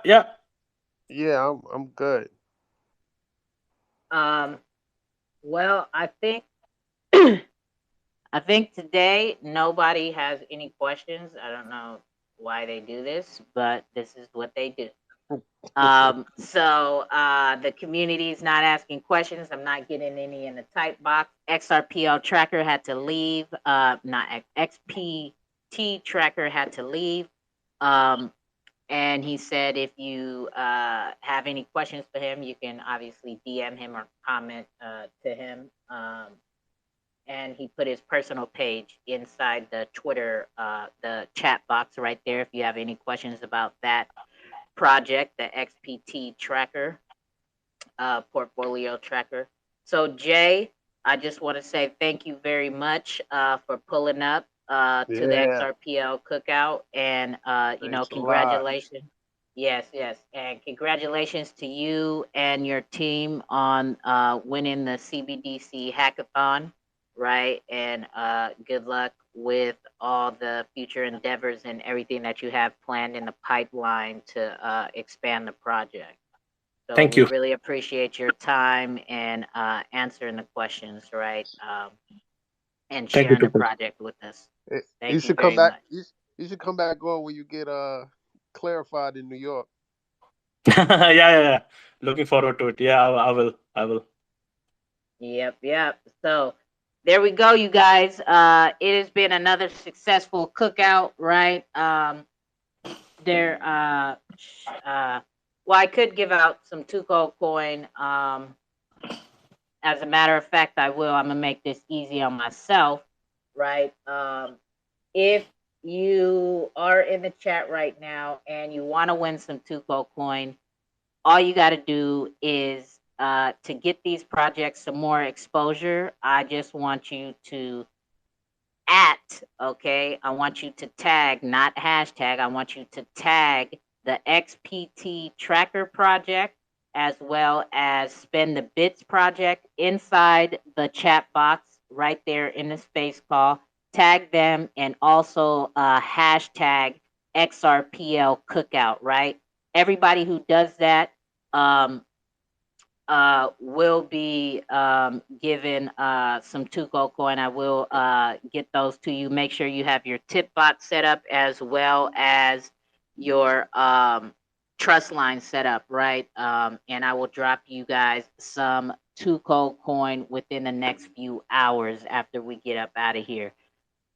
Yeah, I'm good. Well, I think today nobody has any questions. I don't know why they do this, but this is what they do. So the community is not asking questions. I'm not getting any in the type box. Xrpl tracker had to leave. Not XPT tracker had to leave. And he said if you have any questions for him, you can obviously DM him or comment to him. And he put his personal page inside the Twitter, the chat box right there. If you have any questions about that project, the XPT tracker, portfolio tracker. So Jay, I just want to say thank you very much for pulling up to the Yeah, Xrpl cookout, and thanks a lot. congratulations. Yes, and congratulations to you and your team on winning the CBDC hackathon, right? And good luck with all the future endeavors and everything that you have planned in the pipeline to expand the project. So Thank we you. really appreciate your time and answering the questions, right? And Thank you, sharing the 2Cold's. project with us. You Thank you should come very back. much. You should come back on when you get clarified in New York. Yeah. Looking forward to it. Yeah, I will. Yep. So there we go, you guys. It has been another successful cookout, right? There well, I could give out some 2Cold coin. As a matter of fact, I will. I'm gonna make this easy on myself, right? If you are in the chat right now and you want to win some 2Cold coin, all you got to do is to get these projects some more exposure. I just want you to I want you to tag, not hashtag. I want you to tag the XPT Tracker project as well as Spend the Bits project inside the chat box right there in the space call. Tag them and also hashtag XRPL Cookout, right? Everybody who does that, will be given some 2Cold coin. I will get those to you. Make sure you have your tip box set up as well as your trust line set up, right? And I will drop you guys some 2Cold coin within the next few hours after we get up out of here.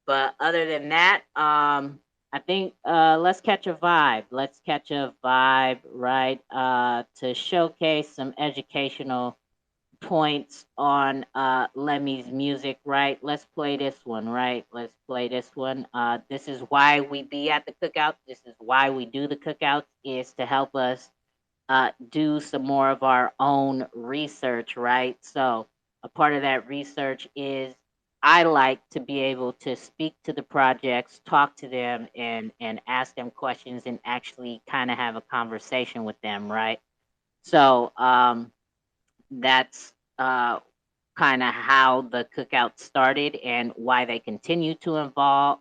But other than that, I think let's catch a vibe. Let's catch a vibe, right? To showcase some educational points on Lemmy's music, right? Let's play this one, right? Let's play this one. This is why we be at the cookout. This is why we do the cookouts, is to help us do some more of our own research, right? So a part of that research is I like to be able to speak to the projects, talk to them, and ask them questions and actually kind of have a conversation with them, right? So that's kind of how the Cookout started and why they continue to evolve,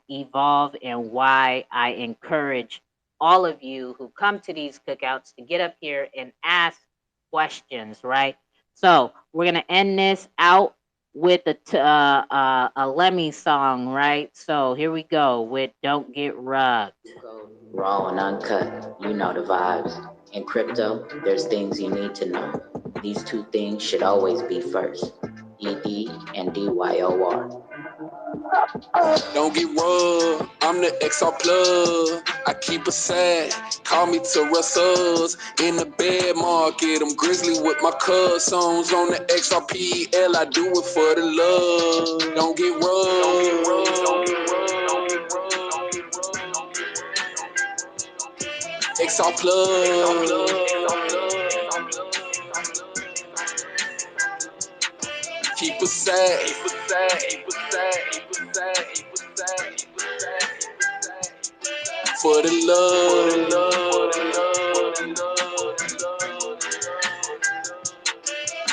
and why I encourage all of you who come to these cookouts to get up here and ask questions, right? So we're gonna end this out with a Lemmy song, right? So here we go with "Don't Get Rugged." Raw and uncut, you know the vibes. In crypto, there's things you need to know. These two things should always be first. ED and DYOR. Don't get rugged, I'm the XR plug. I keep a sad, call me to Russell's. In the bed market, I'm grizzly with my cuz. Songs on the XRPL, I do it for the love. Don't get rugged. XR plug. Keep a sad. For the love.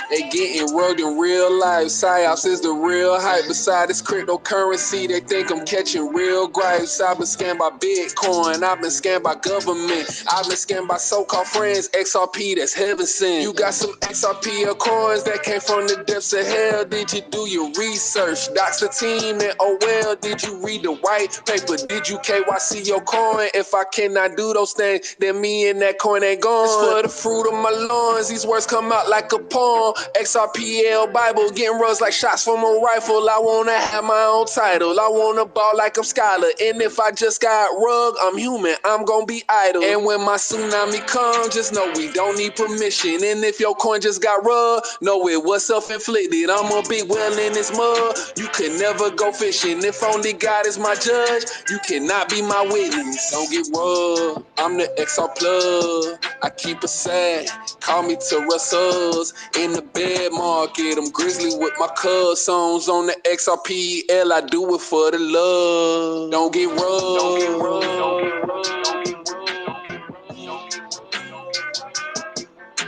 They getting rugged in real life. Psyops is the real hype. Beside this cryptocurrency, they think I'm catching real gripes. I've been scammed by Bitcoin. I've been scammed by government. I've been scammed by so-called friends. XRP, that's heaven sent. You got some XRP coins that came from the depths of hell. Did you do your research? Docs the team and oh well. Did you read the white paper? Did you KYC your coin? If I cannot do those things, then me and that coin ain't gone. It's for the fruit of my loins. These words come out like a poem. XRPL Bible, getting runs like shots from a rifle. I wanna have my own title. I wanna ball like I'm Skylar. And if I just got rug, I'm human. I'm gonna be idle. And when my tsunami comes, just know we don't need permission. And if your coin just got rug, know it was self-inflicted. I'm a big well in this mud. You can never go fishing. If only God is my judge, you cannot be my witness. Don't get rugged. I'm the XR plug. I keep it sad. Call me to Russell's. In the bed market, I'm grizzly with my cuz. Songs on the XRPL, I do it for the love. Don't get rugged.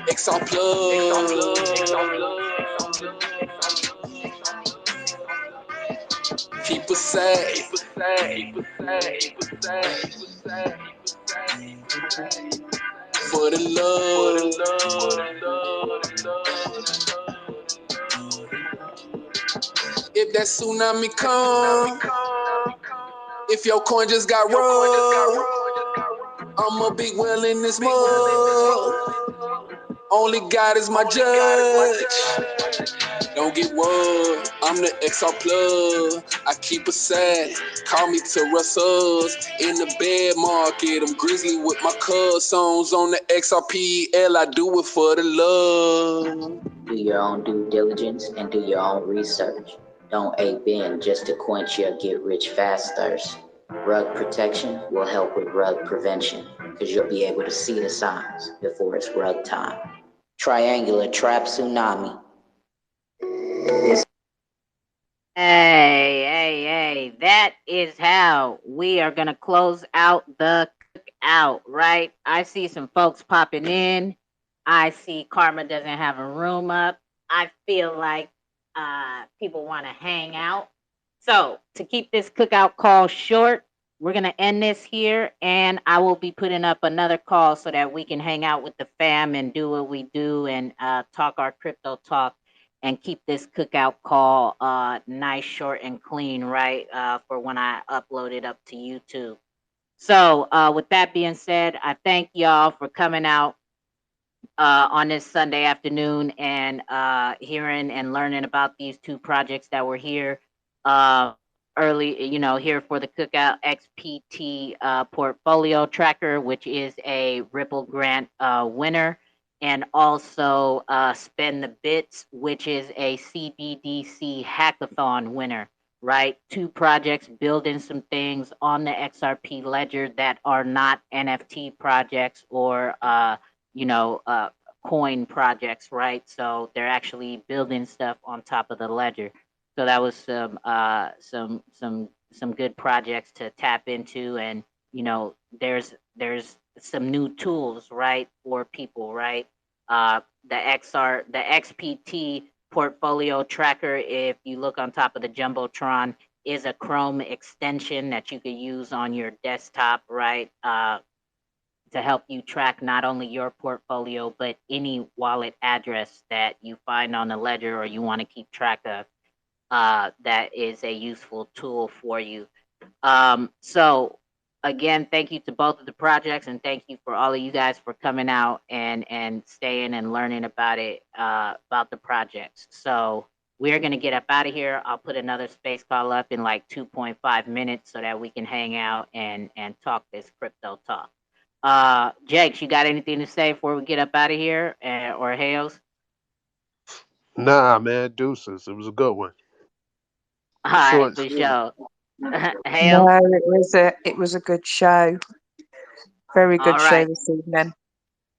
XR plug. Keep it sad. For the love. If that tsunami come, if your coin just got rubbed, I'm a big well in this mud. Only God is my judge. Don't get rugged. I'm the XR plug. I keep it sad. Call me to Russell's. In the bed market, I'm grizzly with my cuz. Songs on the XRPL, I do it for the love. Do your own due diligence and do your own research. Don't ape in just to quench your get rich fast thirst. Rug protection will help with rug prevention, because you'll be able to see the signs before it's rug time. Triangular trap tsunami. Hey, that is how we are going to close out the Cookout, right? I see some folks popping in. I see Karma doesn't have a room up. I feel like people want to hang out. So, to keep this Cookout call short, we're going to end this here, and I will be putting up another call so that we can hang out with the fam and do what we do and talk our crypto talk and keep this Cookout call nice, short, and clean, right, for when I upload it up to YouTube. So with that being said, I thank y'all for coming out on this Sunday afternoon and hearing and learning about these two projects that were here early, here for the Cookout. Xpt Portfolio Tracker, which is a Ripple grant winner, and also Spend the Bits, which is a CBDC hackathon winner, right? Two projects building some things on the Xrp Ledger that are not NFT projects or coin projects, right? So they're actually building stuff on top of the ledger. So that was some good projects to tap into, and there's some new tools, right, for people, right? The XPT Portfolio Tracker, if you look on top of the Jumbotron, is a Chrome extension that you could use on your desktop, right? To help you track not only your portfolio, but any wallet address that you find on the ledger or you want to keep track of. That is a useful tool for you. So again, thank you to both of the projects, and thank you for all of you guys for coming out and staying and learning about it, about the projects. So we're gonna get up out of here. I'll put another space call up in like 2.5 minutes so that we can hang out and talk this crypto talk. Jakes, you got anything to say before we get up out of here, or Hales? Nah, man, deuces. It was a good one. All right, Short and for sweet. sure. Hales. No, it was a good show. Very All good show right. this evening.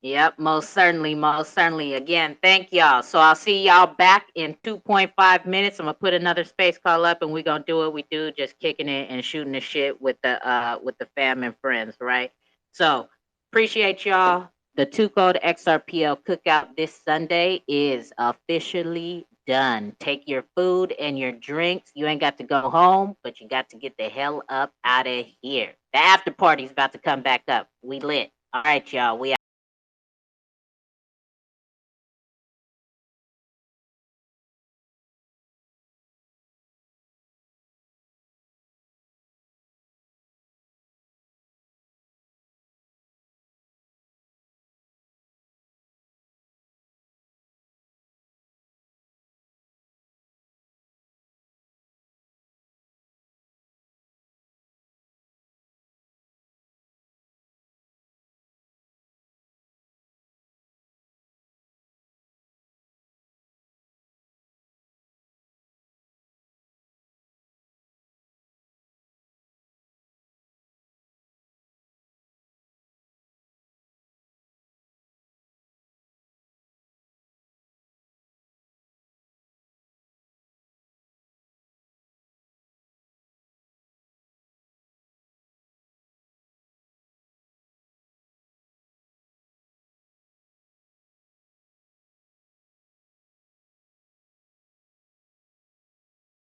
Yep, most certainly, most certainly. Again, thank y'all. So I'll see y'all back in 2.5 minutes. I'm gonna put another space call up, and we're gonna do what we do, just kicking it and shooting the shit with the fam and friends, right? So appreciate y'all. The 2Code XRPL cookout this Sunday is officially done. Take your food and your drinks. You ain't got to go home, but you got to get the hell up out of here. The after party's about to come back up. We lit. All right, y'all. We